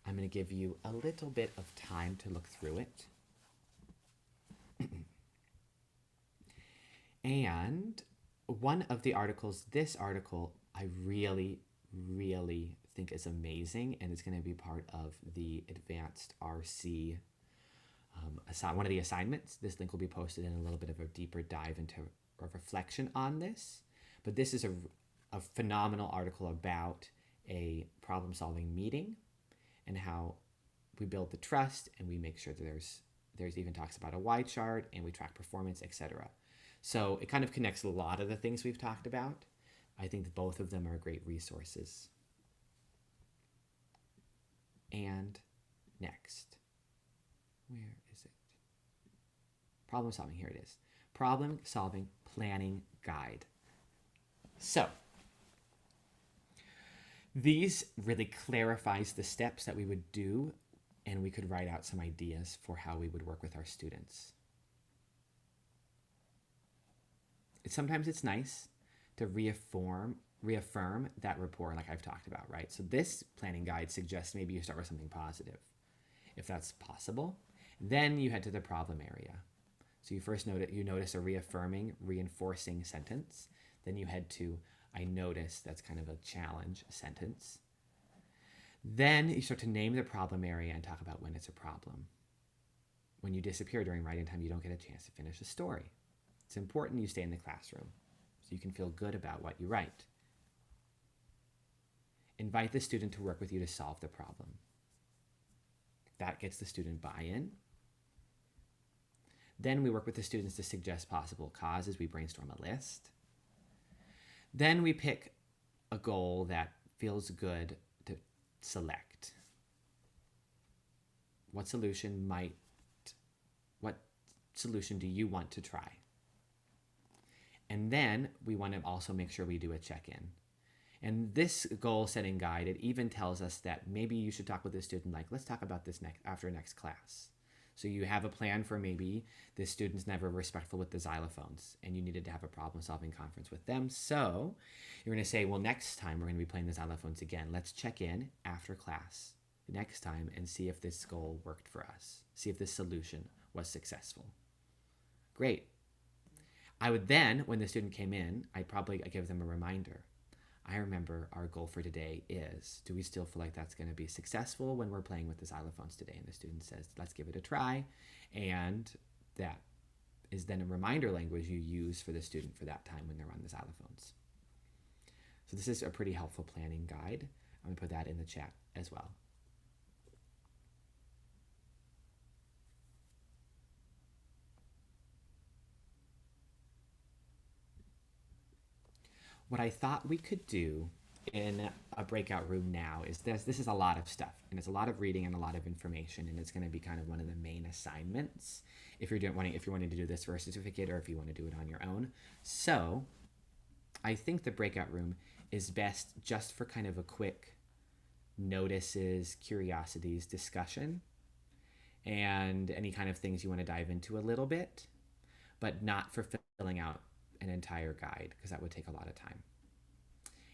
I'm going to give you a little bit of time to look through it. And one of the articles, this article, I really, really think is amazing, and it's going to be part of the advanced RC, one of the assignments. This link will be posted in a little bit of a deeper dive into a reflection on this. But this is a phenomenal article about a problem-solving meeting and how we build the trust and we make sure that there's even talks about a Y chart and we track performance, etc. So it kind of connects a lot of the things we've talked about. I think that both of them are great resources. And next, where is it? Problem solving, here it is. Problem solving planning guide. So these really clarifies the steps that we would do, and we could write out some ideas for how we would work with our students. Sometimes it's nice to reaffirm that rapport like I've talked about, right? So this planning guide suggests maybe you start with something positive. If that's possible, then you head to the problem area. So you first notice a reaffirming, reinforcing sentence. Then you head to I notice, that's kind of a challenge sentence. Then you start to name the problem area and talk about when it's a problem. When you disappear during writing time, you don't get a chance to finish a story. It's important you stay in the classroom so you can feel good about what you write. Invite the student to work with you to solve the problem. That gets the student buy-in. Then we work with the students to suggest possible causes. We brainstorm a list. Then we pick a goal that feels good to select. What solution do you want to try? And then we want to also make sure we do a check-in. And this goal setting guide, it even tells us that maybe you should talk with the student like, let's talk about this after next class. So you have a plan for maybe the student's never respectful with the xylophones and you needed to have a problem-solving conference with them. So you're going to say, well, next time we're going to be playing the xylophones again. Let's check in after class next time and see if this goal worked for us. See if this solution was successful. Great. I would then, when the student came in, I'd probably give them a reminder. I remember our goal for today is, do we still feel like that's going to be successful when we're playing with the xylophones today? And the student says, let's give it a try. And that is then a reminder language you use for the student for that time when they're on the xylophones. So this is a pretty helpful planning guide. I'm going to put that in the chat as well. what I thought we could do in a breakout room now is this is a lot of stuff, and it's a lot of reading and a lot of information, and it's going to be kind of one of the main assignments if you're wanting to do this for a certificate, or if you want to do it on your own. So I think the breakout room is best just for kind of a quick notices, curiosities discussion, and any kind of things you want to dive into a little bit, but not for filling out an entire guide, because that would take a lot of time.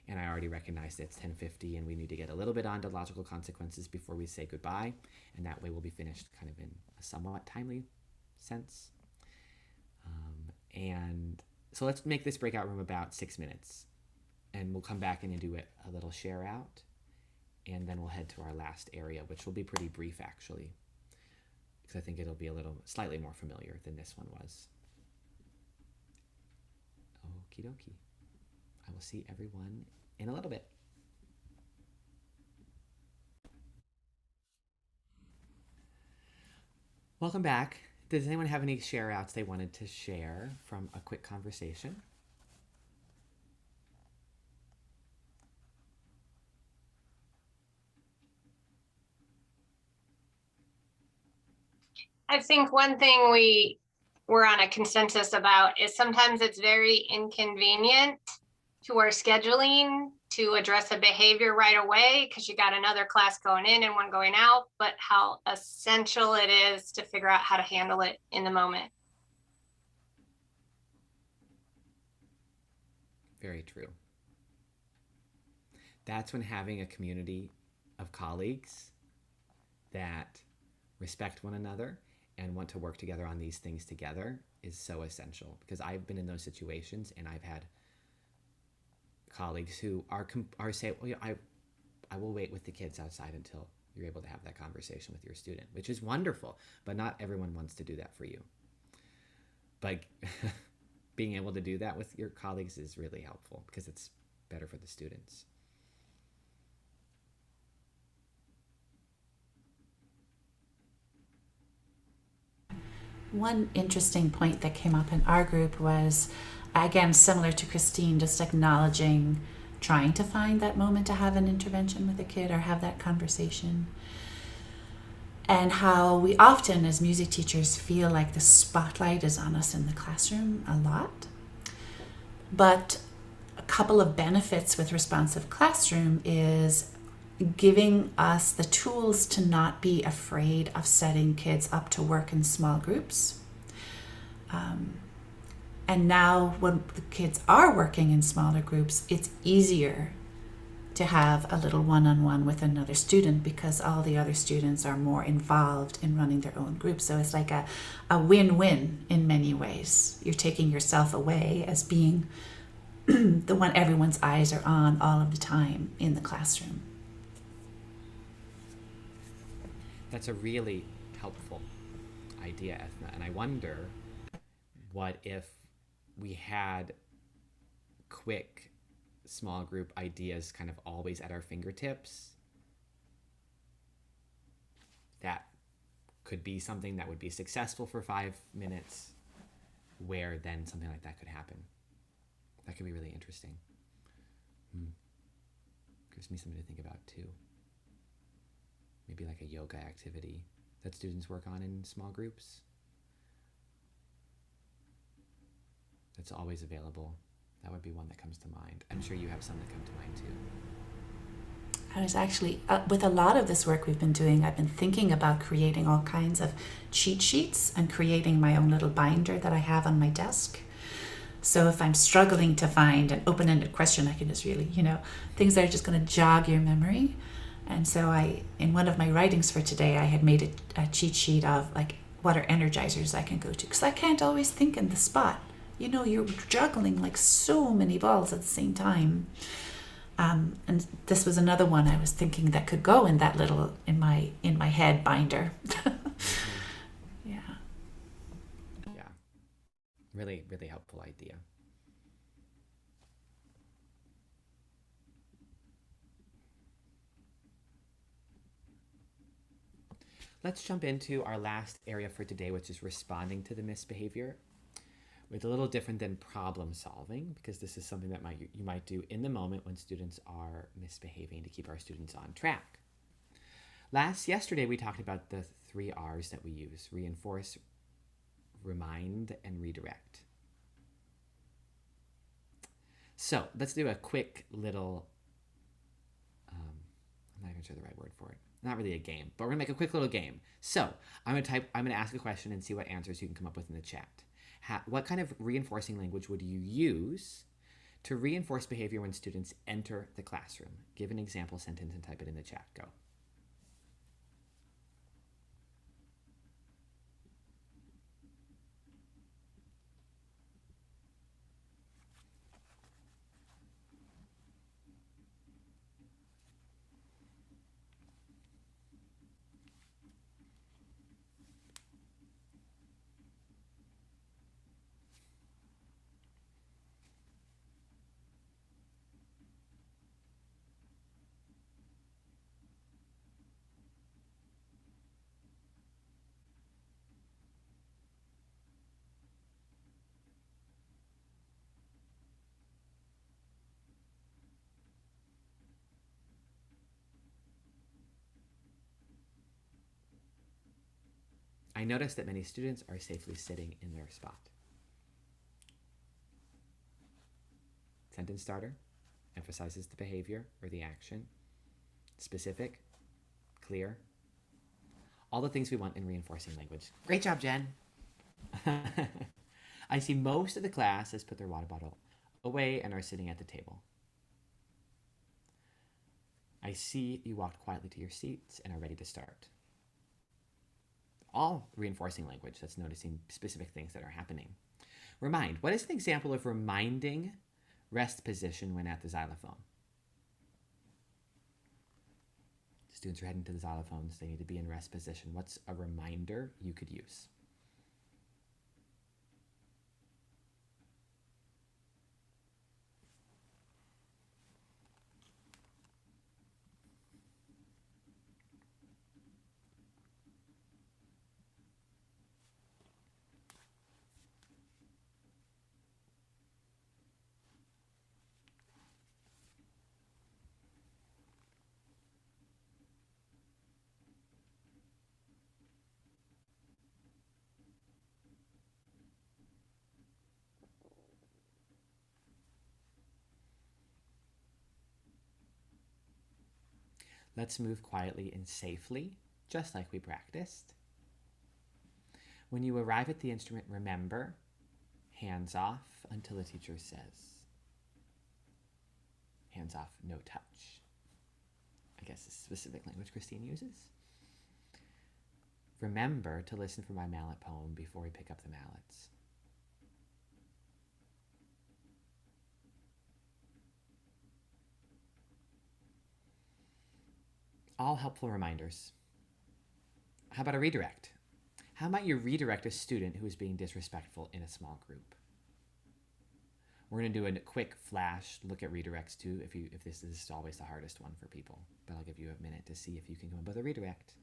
And I already recognize that it's 10:50 and we need to get a little bit onto logical consequences before we say goodbye, and that way we'll be finished kind of in a somewhat timely sense. And so let's make this breakout room about 6 minutes, and we'll come back in and do a little share out, and then we'll head to our last area, which will be pretty brief actually, because I think it'll be slightly more familiar than this one was. Okie dokie. I will see everyone in a little bit. Welcome back. Does anyone have any share outs they wanted to share from a quick conversation? I think one thing we're on a consensus about is sometimes it's very inconvenient to our scheduling to address a behavior right away because you got another class going in and one going out, but how essential it is to figure out how to handle it in the moment. Very true. That's when having a community of colleagues that respect one another and want to work together on these things together is so essential, because I've been in those situations and I've had colleagues who are say, well, I will wait with the kids outside until you're able to have that conversation with your student, which is wonderful, but not everyone wants to do that for you. But being able to do that with your colleagues is really helpful because it's better for the students. One interesting point that came up in our group was, again, similar to Christine, just acknowledging trying to find that moment to have an intervention with a kid or have that conversation. And how we often, as music teachers, feel like the spotlight is on us in the classroom a lot. But a couple of benefits with responsive classroom is giving us the tools to not be afraid of setting kids up to work in small groups. And now when the kids are working in smaller groups, it's easier to have a little one-on-one with another student because all the other students are more involved in running their own group. So it's like a win-win in many ways. You're taking yourself away as being the one everyone's eyes are on all of the time in the classroom. That's a really helpful idea, Ethna. And I wonder what if we had quick small group ideas kind of always at our fingertips. That could be something that would be successful for 5 minutes, where then something like that could happen. That could be really interesting. Gives me something to think about too. Maybe like a yoga activity that students work on in small groups. That's always available. That would be one that comes to mind. I'm sure you have some that come to mind too. I was actually, with a lot of this work we've been doing, I've been thinking about creating all kinds of cheat sheets and creating my own little binder that I have on my desk. So if I'm struggling to find an open-ended question, I can just really, things that are just going to jog your memory. And so in one of my writings for today, I had made a cheat sheet of like, what are energizers I can go to? Because I can't always think in the spot. You're juggling like so many balls at the same time. And this was another one I was thinking that could go in that little, in my head binder. Yeah. Yeah. Really, really helpful idea. Let's jump into our last area for today, which is responding to the misbehavior. It's a little different than problem solving, because this is something that you might do in the moment when students are misbehaving to keep our students on track. Yesterday we talked about the 3 R's that we use: reinforce, remind, and redirect. So let's do a quick little, I'm not even sure the right word for it. Not really a game, but we're gonna make a quick little game. So I'm gonna ask a question and see what answers you can come up with in the chat. What kind of reinforcing language would you use to reinforce behavior when students enter the classroom? Give an example sentence and type it in the chat. Go. I noticed that many students are safely sitting in their spot. Sentence starter emphasizes the behavior or the action. Specific, clear. All the things we want in reinforcing language. Great job, Jen. I see most of the class has put their water bottle away and are sitting at the table. I see you walked quietly to your seats and are ready to start. All reinforcing language, that's noticing specific things that are happening. Remind. What is an example of reminding rest position when at the xylophone? Students are heading to the xylophones. They need to be in rest position. What's a reminder you could use? Let's move quietly and safely, just like we practiced. When you arrive at the instrument, remember, hands off until the teacher says. Hands off, no touch. I guess it's specific language Christine uses. Remember to listen for my mallet poem before we pick up the mallets. All helpful reminders. How about a redirect? How might you redirect a student who is being disrespectful in a small group? We're going to do a quick flash look at redirects too, if this is always the hardest one for people. But I'll give you a minute to see if you can come up with a redirect.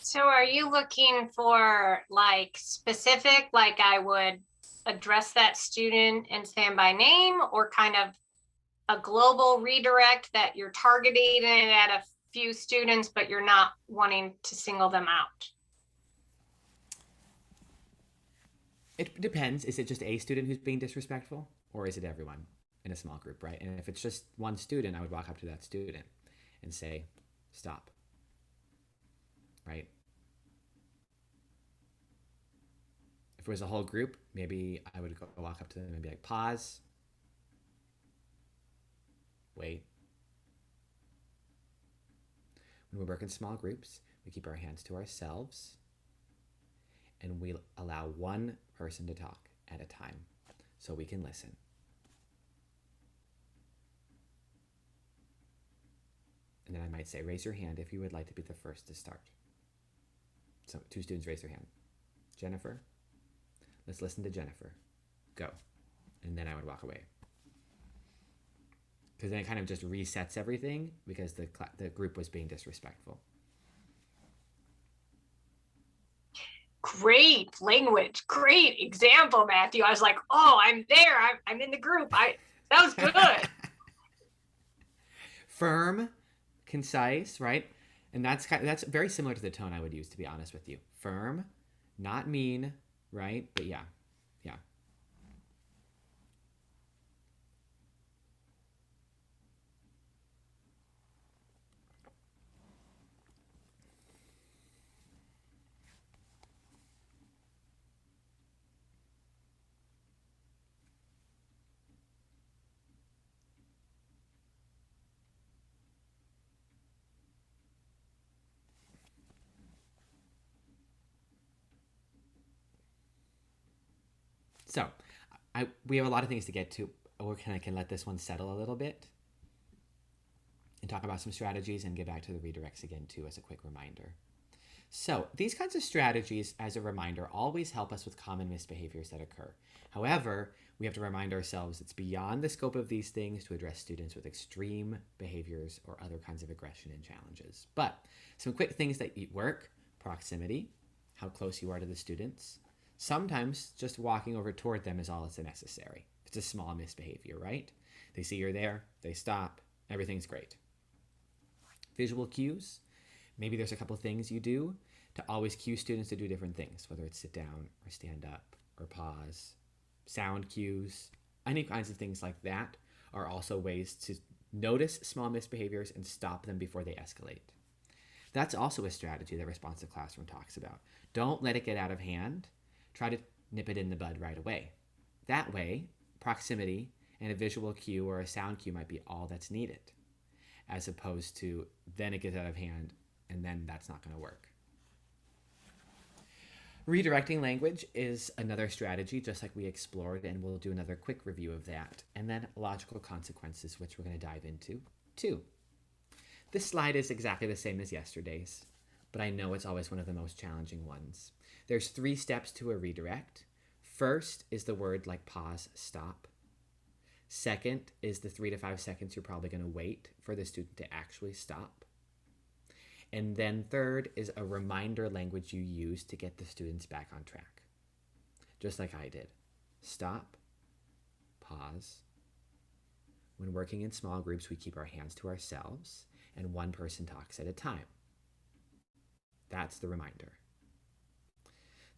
So are you looking for like specific, like I would address that student and stand by name, or kind of a global redirect that you're targeting it at a few students, but you're not wanting to single them out? It depends. Is it just a student who's being disrespectful, or is it everyone in a small group, right? And if it's just one student, I would walk up to that student and say, stop, right? If it was a whole group, maybe I would walk up to them and be like, pause. wait. When we work in small groups, we keep our hands to ourselves and we allow one person to talk at a time so we can listen. And then I might say, raise your hand if you would like to be the first to start. So 2 students raise their hand. Jennifer, let's listen to Jennifer. Go. And then I would walk away. Because then it kind of just resets everything because the group was being disrespectful. Great language. Great example, Matthew. I was like, oh, I'm there. I'm in the group. That was good. Firm, concise, right? And that's very similar to the tone I would use, to be honest with you. Firm, not mean, right? But yeah. So, we have a lot of things to get to. We're kind of can let this one settle a little bit and talk about some strategies and get back to the redirects again too as a quick reminder. So these kinds of strategies, as a reminder, always help us with common misbehaviors that occur. However, we have to remind ourselves it's beyond the scope of these things to address students with extreme behaviors or other kinds of aggression and challenges. But some quick things that work: proximity, how close you are to the students. Sometimes just walking over toward them is all that's necessary. It's a small misbehavior, right? They see you're there, they stop, everything's great. Visual cues. Maybe there's a couple things you do to always cue students to do different things, whether it's sit down or stand up or pause. Sound cues, any kinds of things like that are also ways to notice small misbehaviors and stop them before they escalate. That's also a strategy that Responsive Classroom talks about. Don't let it get out of hand. Try to nip it in the bud right away. That way, proximity and a visual cue or a sound cue might be all that's needed, as opposed to then it gets out of hand and then that's not going to work. Redirecting language is another strategy, just like we explored, and we'll do another quick review of that. And then logical consequences, which we're going to dive into too. This slide is exactly the same as yesterday's, but I know it's always one of the most challenging ones. There's 3 steps to a redirect. First is the word like pause, stop. Second is the 3 to 5 seconds you're probably going to wait for the student to actually stop. And then third is a reminder language you use to get the students back on track. Just like I did. Stop, pause. When working in small groups, we keep our hands to ourselves and one person talks at a time. That's the reminder.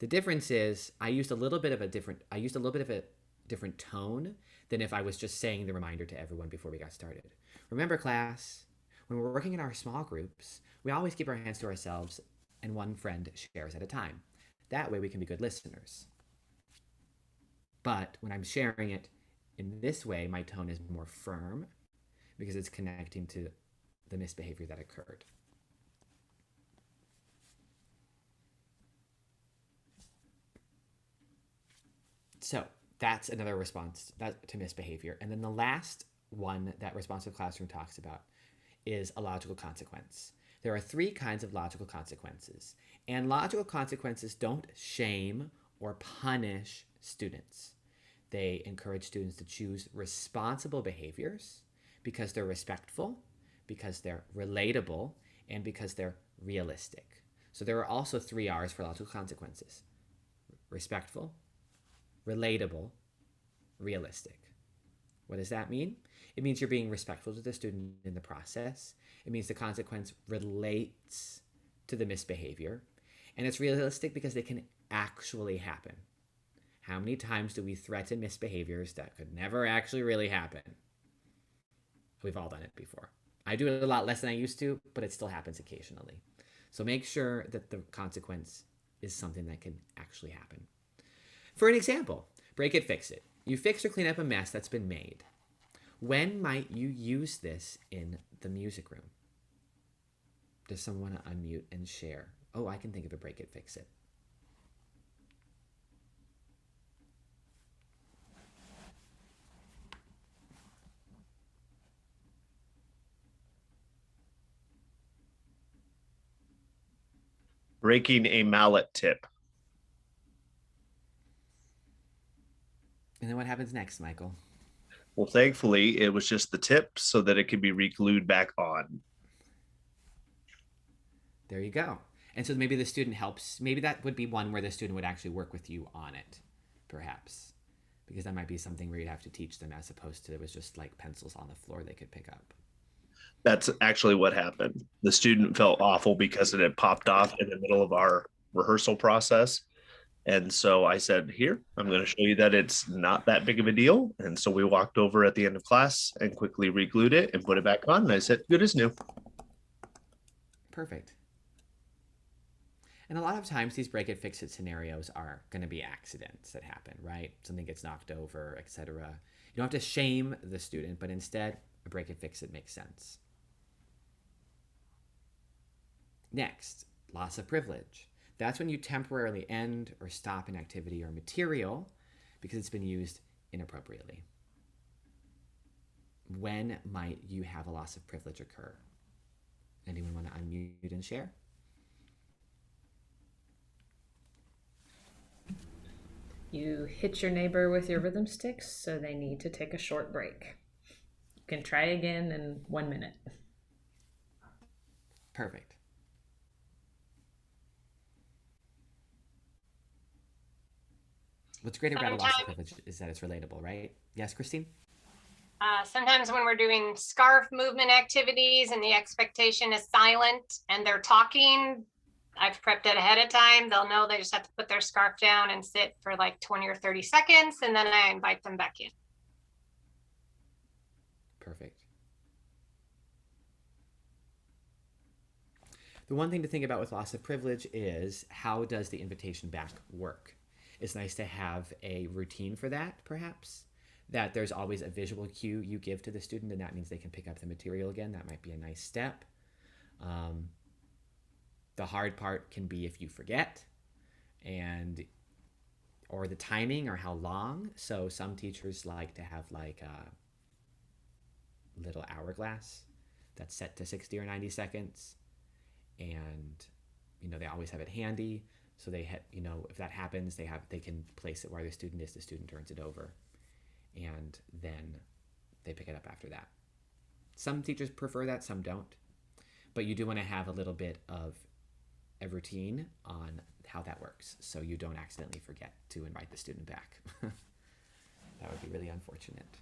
The difference is I used a little bit of a different tone than if I was just saying the reminder to everyone before we got started. Remember, class, when we're working in our small groups, we always keep our hands to ourselves and one friend shares at a time. That way we can be good listeners. But when I'm sharing it in this way, my tone is more firm because it's connecting to the misbehavior that occurred. So that's another response to misbehavior. And then the last one that Responsive Classroom talks about is a logical consequence. There are 3 kinds of logical consequences. And logical consequences don't shame or punish students. They encourage students to choose responsible behaviors because they're respectful, because they're relatable, and because they're realistic. So there are also 3 R's for logical consequences: respectful, relatable, realistic. What does that mean? It means you're being respectful to the student in the process. It means the consequence relates to the misbehavior. And it's realistic because they can actually happen. How many times do we threaten misbehaviors that could never actually really happen? We've all done it before. I do it a lot less than I used to, but it still happens occasionally. So make sure that the consequence is something that can actually happen. For an example, break it, fix it. You fix or clean up a mess that's been made. When might you use this in the music room? Does someone want to unmute and share? Oh, I can think of a break it, fix it. Breaking a mallet tip. And then what happens next, Michael? Well, thankfully, it was just the tip so that it could be re-glued back on. There you go. And so maybe the student helps. Maybe that would be one where the student would actually work with you on it, perhaps. Because that might be something where you'd have to teach them as opposed to it was just like pencils on the floor they could pick up. That's actually what happened. The student felt awful because it had popped off in the middle of our rehearsal process. And so I said, here, I'm going to show you that it's not that big of a deal. And so we walked over at the end of class and quickly re-glued it and put it back on. And I said, good as new. Perfect. And a lot of times these break it, fix it scenarios are going to be accidents that happen, right? Something gets knocked over, etc. You don't have to shame the student, but instead a break it, fix it makes sense. Next, loss of privilege. That's when you temporarily end or stop an activity or material because it's been used inappropriately. When might you have a loss of privilege occur? Anyone want to unmute and share? You hit your neighbor with your rhythm sticks, so they need to take a short break. You can try again in 1 minute. Perfect. What's great about a loss of privilege is that it's relatable, right? Yes, Christine? Sometimes when we're doing scarf movement activities and the expectation is silent and they're talking, I've prepped it ahead of time. They'll know they just have to put their scarf down and sit for like 20 or 30 seconds, and then I invite them back in. Perfect. The one thing to think about with loss of privilege is how does the invitation back work? It's nice to have a routine for that, perhaps, that there's always a visual cue you give to the student, and that means they can pick up the material again. That might be a nice step. The hard part can be if you forget or the timing or how long. So some teachers like to have like a little hourglass that's set to 60 or 90 seconds. And, they always have it handy. So they if that happens, they can place it where the student is, the student turns it over. And then they pick it up after that. Some teachers prefer that, some don't. But you do want to have a little bit of a routine on how that works so you don't accidentally forget to invite the student back. That would be really unfortunate.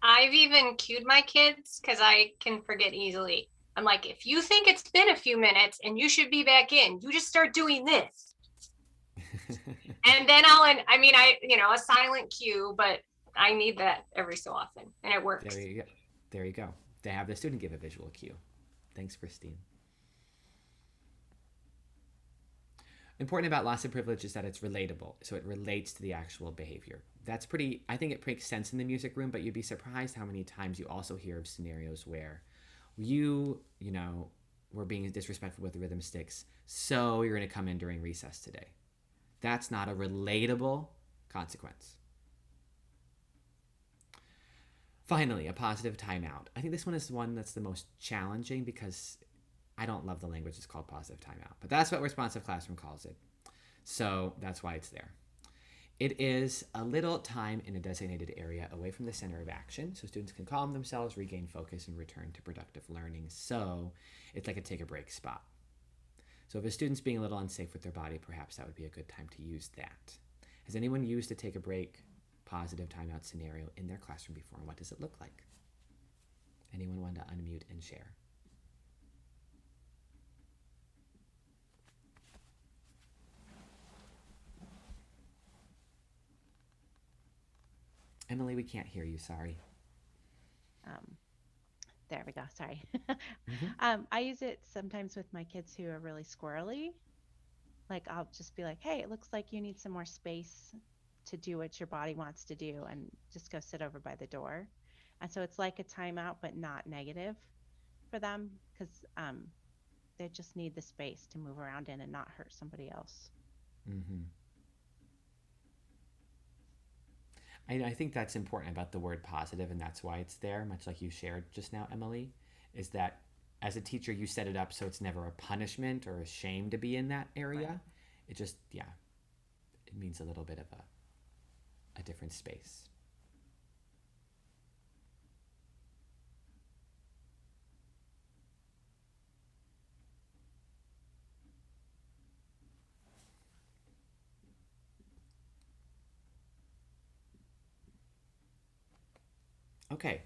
I've even cued my kids because I can forget easily. I'm like, if you think it's been a few minutes and you should be back in, you just start doing this. And then a silent cue, but I need that every so often, and it works. There you go. They have the student give a visual cue. Thanks, Christine. Important about loss of privilege is that it's relatable, so it relates to the actual behavior. I think it makes sense in the music room, but you'd be surprised how many times you also hear of scenarios where you were being disrespectful with the rhythm sticks, so you're going to come in during recess today. That's not a relatable consequence. Finally, a positive timeout. I think this one is the one that's the most challenging because I don't love the language it's called positive timeout, but that's what Responsive Classroom calls it. So that's why it's there. It is a little time in a designated area away from the center of action so students can calm themselves, regain focus, and return to productive learning. So it's like a take a break spot. So if a student's being a little unsafe with their body, perhaps that would be a good time to use that. Has anyone used a take a break positive timeout scenario in their classroom before, and what does it look like? Anyone want to unmute and share? Emily, we can't hear you, sorry. There we go, sorry. I use it sometimes with my kids who are really squirrely. Like I'll just be like, hey, it looks like you need some more space to do what your body wants to do, and just go sit over by the door. And so it's like a timeout, but not negative for them because they just need the space to move around in and not hurt somebody else. Mm-hmm. I think that's important about the word positive, and that's why it's there, much like you shared just now, Emily, is that as a teacher, you set it up so it's never a punishment or a shame to be in that area. Right. It just, yeah, it means a little bit of a different space. Okay.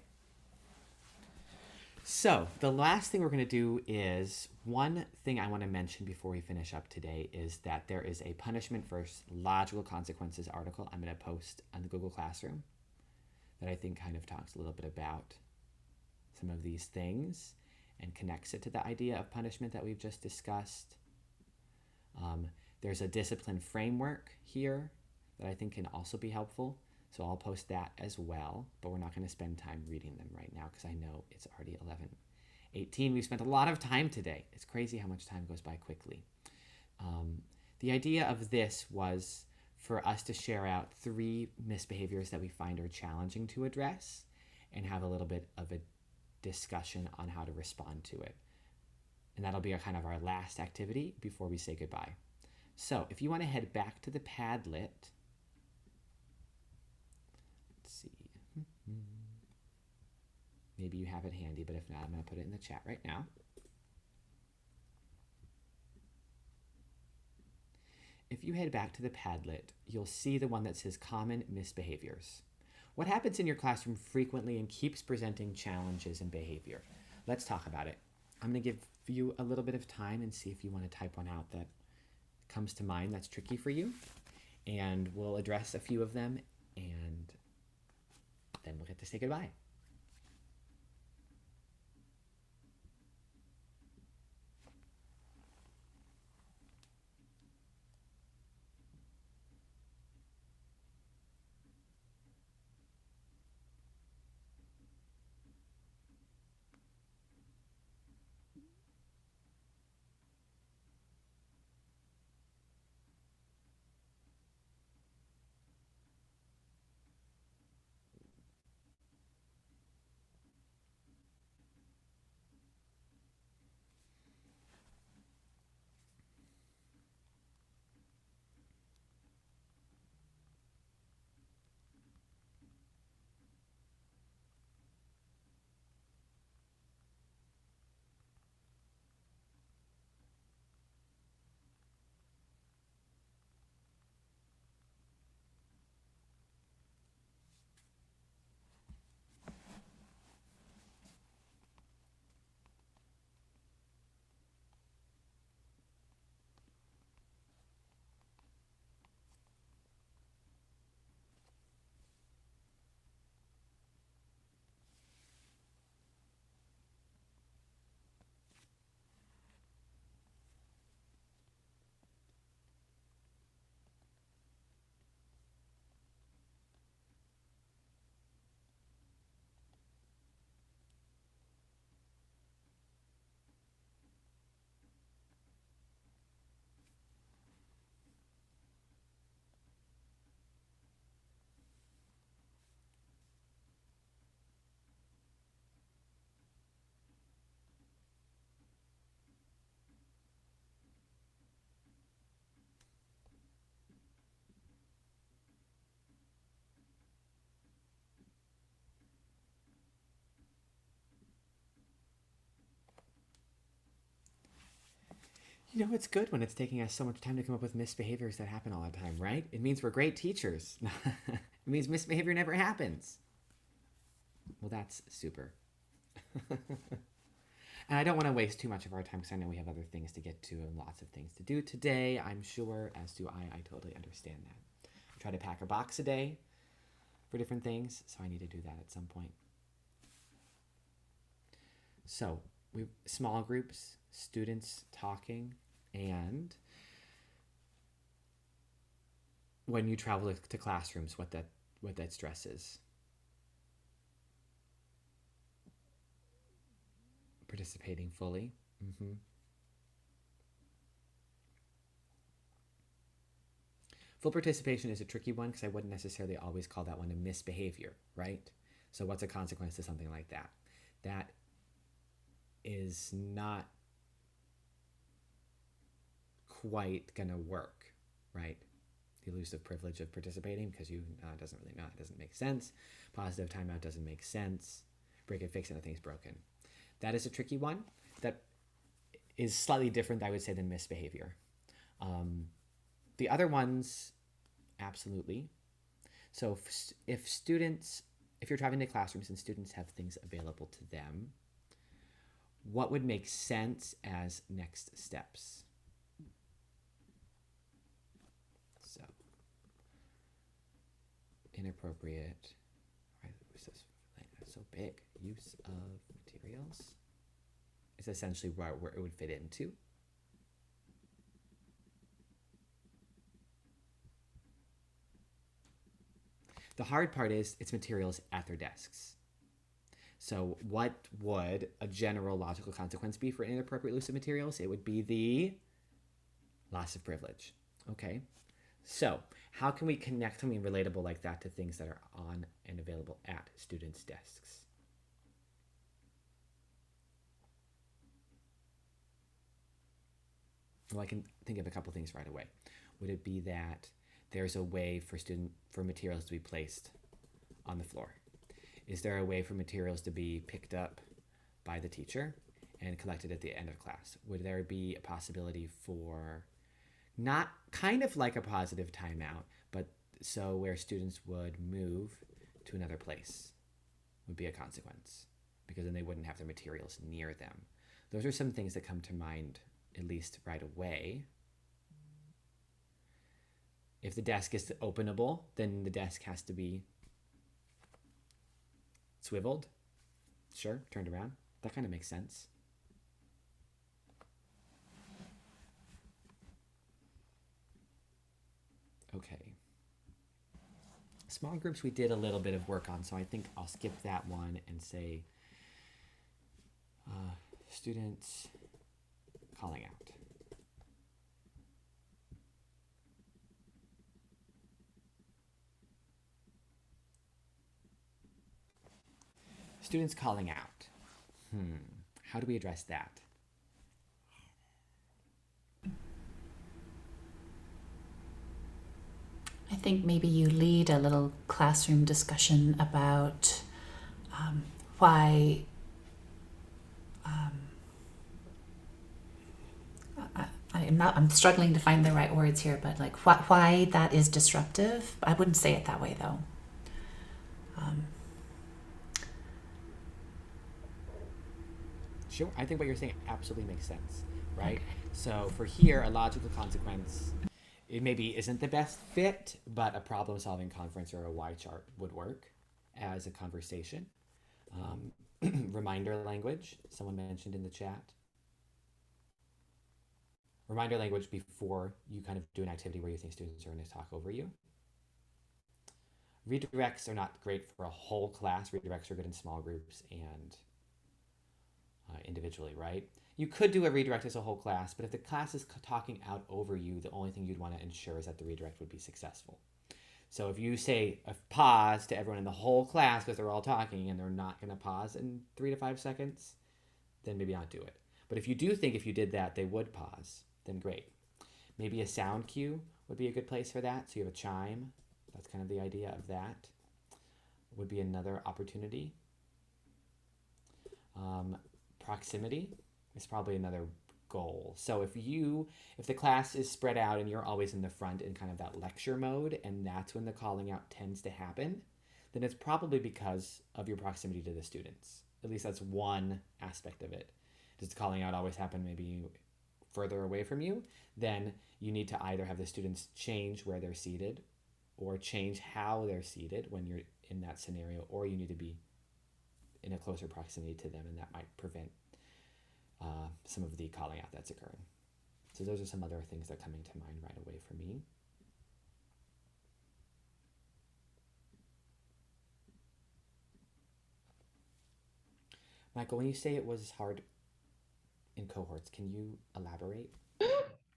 So the last thing we're going to do is one thing I want to mention before we finish up today is that there is a punishment versus logical consequences article I'm going to post on the Google Classroom that I think kind of talks a little bit about some of these things and connects it to the idea of punishment that we've just discussed. There's a discipline framework here that I think can also be helpful. So I'll post that as well, but we're not going to spend time reading them right now because I know it's already 11:18. We've spent a lot of time today. It's crazy how much time goes by quickly. The idea of this was for us to share out 3 misbehaviors that we find are challenging to address and have a little bit of a discussion on how to respond to it. And that'll be kind of our last activity before we say goodbye. So if you want to head back to the Padlet, let's see. Maybe you have it handy, but if not, I'm going to put it in the chat right now. If you head back to the Padlet, you'll see the one that says Common Misbehaviors. What happens in your classroom frequently and keeps presenting challenges in behavior? Let's talk about it. I'm going to give you a little bit of time and see if you want to type one out that comes to mind that's tricky for you. And we'll address a few of them, and then we'll get to say goodbye. You know, it's good when it's taking us so much time to come up with misbehaviors that happen all the time, right? It means we're great teachers. It means misbehavior never happens. Well, that's super. And I don't want to waste too much of our time because I know we have other things to get to and lots of things to do today, I'm sure, as do I. I totally understand that. I try to pack a box a day for different things, so I need to do that at some point. So, we small groups, students talking, and when you travel to classrooms, what that stress is. Participating fully. Full participation is a tricky one because I wouldn't necessarily always call that one a misbehavior, right? So what's a consequence to something like that? That is not quite gonna work, right? The elusive privilege of participating because you doesn't really know, it doesn't make sense. Positive timeout doesn't make sense. Break it, fix it, nothing's broken. That is a tricky one that is slightly different, I would say, than misbehavior. The other ones, absolutely. So if you're driving to classrooms and students have things available to them, what would make sense as next steps? So, inappropriate, so big, use of materials is essentially where it would fit into. The hard part is it's materials at their desks. So what would a general logical consequence be for inappropriate use of materials? It would be the loss of privilege. Okay? So how can we connect something relatable like that to things that are on and available at students' desks? Well, I can think of a couple things right away. Would it be that there's a way for materials to be placed on the floor? Is there a way for materials to be picked up by the teacher and collected at the end of class? Would there be a possibility for not kind of like a positive timeout, but so where students would move to another place would be a consequence because then they wouldn't have their materials near them. Those are some things that come to mind at least right away. If the desk is openable, then the desk has to be swiveled. Sure, turned around. That kind of makes sense. Okay. Small groups we did a little bit of work on, so I think I'll skip that one and say students calling out. Students calling out. How do we address that? I think maybe you lead a little classroom discussion about why I'm struggling to find the right words here, but like why that is disruptive. I wouldn't say it that way though. Sure, I think what you're saying absolutely makes sense, right? Okay. So for here, a logical consequence, it maybe isn't the best fit, but a problem-solving conference or a Y chart would work as a conversation. Reminder language, someone mentioned in the chat. Reminder language before you kind of do an activity where you think students are going to talk over you. Redirects are not great for a whole class. Redirects are good in small groups and individually, right? You could do a redirect as a whole class, but if the class is talking out over you, the only thing you'd want to ensure is that the redirect would be successful. So if you say a pause to everyone in the whole class because they're all talking and they're not going to pause in 3 to 5 seconds, then maybe not do it. But if you do think if you did that, they would pause, then great. Maybe a sound cue would be a good place for that. So you have a chime. That's kind of the idea of that. Would be another opportunity. Proximity is probably another goal. So if the class is spread out and you're always in the front in kind of that lecture mode, and that's when the calling out tends to happen, then it's probably because of your proximity to the students. At least that's one aspect of it. Does the calling out always happen maybe further away from you? Then you need to either have the students change where they're seated or change how they're seated when you're in that scenario, or you need to be in a closer proximity to them, and that might prevent some of the calling out that's occurring. So those are some other things that are coming to mind right away for me. Michael, when you say it was hard in cohorts. Can you elaborate?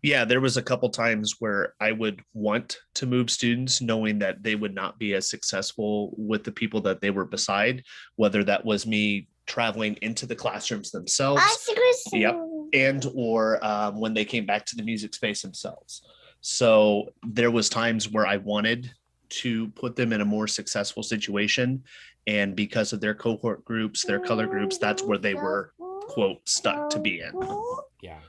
Yeah, there was a couple times where I would want to move students knowing that they would not be as successful with the people that they were beside, whether that was me traveling into the classrooms themselves, yep, and or when they came back to the music space themselves. So there was times where I wanted to put them in a more successful situation, and because of their cohort groups, their color groups, that's where they were, quote, stuck to be in. Yeah.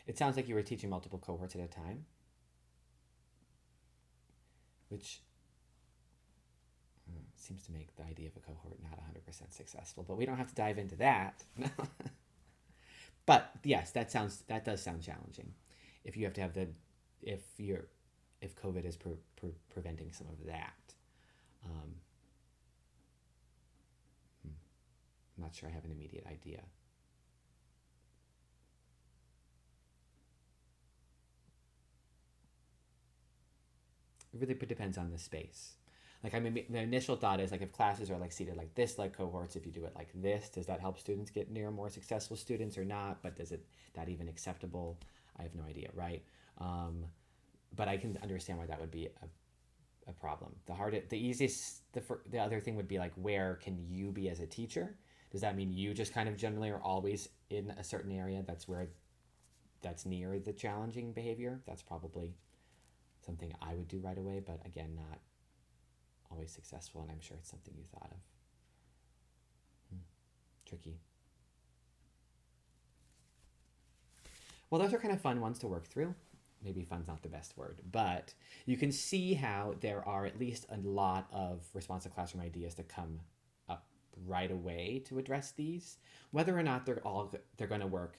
It sounds like you were teaching multiple cohorts at a time, which seems to make the idea of a cohort not 100% successful, but we don't have to dive into that. But yes, that does sound challenging. If you have to have if COVID is preventing some of that. I'm not sure I have an immediate idea. It really depends on the space. Like, I mean, the initial thought is like if classes are like seated like this, like cohorts, if you do it like this, does that help students get near more successful students or not? But that even acceptable? I have no idea, right? But I can understand why that would be a problem. The other thing would be like, where can you be as a teacher? Does that mean you just kind of generally are always in a certain area that's near the challenging behavior? That's probably something I would do right away, but again, not always successful, and I'm sure it's something you thought of. Tricky. Well, those are kind of fun ones to work through. Maybe fun's not the best word, but you can see how there are at least a lot of responsive classroom ideas that come up right away to address these. Whether or not they're going to work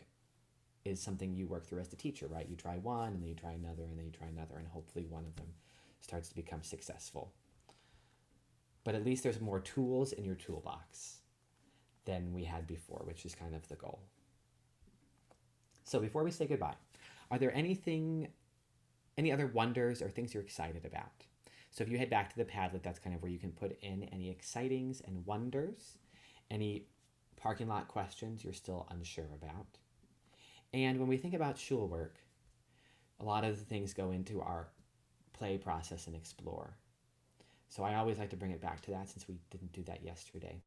is something you work through as the teacher, right? You try one, and then you try another, and then you try another, and hopefully one of them starts to become successful. But at least there's more tools in your toolbox than we had before, which is kind of the goal. So before we say goodbye, are there any other wonders or things you're excited about? So if you head back to the Padlet, that's kind of where you can put in any excitings and wonders, any parking lot questions you're still unsure about. And when we think about schoolwork, a lot of the things go into our play, process, and explore. So I always like to bring it back to that since we didn't do that yesterday.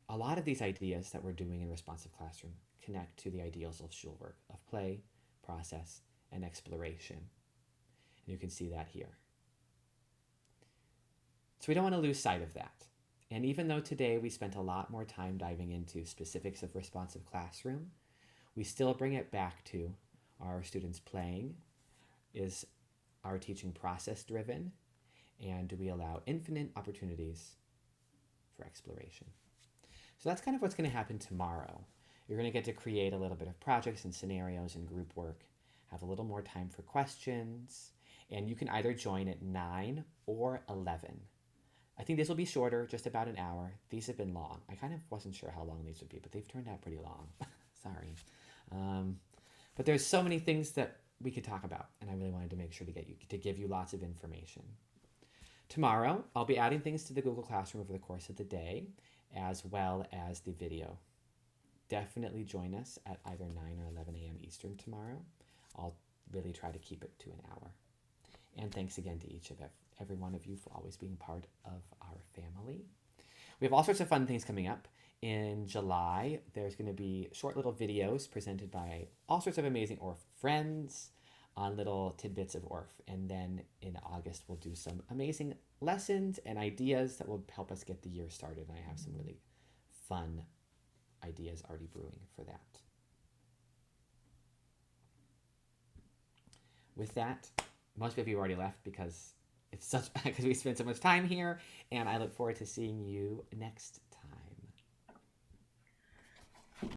A lot of these ideas that we're doing in responsive classroom connect to the ideals of schoolwork, of play, process, and exploration. And you can see that here. So we don't want to lose sight of that. And even though today we spent a lot more time diving into specifics of responsive classroom, we still bring it back to our students playing. Is our teaching process driven? And do we allow infinite opportunities for exploration? So that's kind of what's going to happen tomorrow. You're going to get to create a little bit of projects and scenarios and group work, have a little more time for questions, and you can either join at 9 or 11. I think this will be shorter, just about an hour. These have been long. I kind of wasn't sure how long these would be, but they've turned out pretty long. Sorry. But there's so many things that we could talk about, and I really wanted to make sure to give you lots of information. Tomorrow, I'll be adding things to the Google Classroom over the course of the day, as well as the video. Definitely join us at either 9 or 11 a.m. Eastern tomorrow. I'll really try to keep it to an hour. And thanks again to every one of you for always being part of our family. We have all sorts of fun things coming up. In July, there's going to be short little videos presented by all sorts of amazing Orff friends on little tidbits of Orff. And then in August, we'll do some amazing lessons and ideas that will help us get the year started. And I have some really fun ideas already brewing for that. With that, most of you already left because we spent so much time here, and I look forward to seeing you next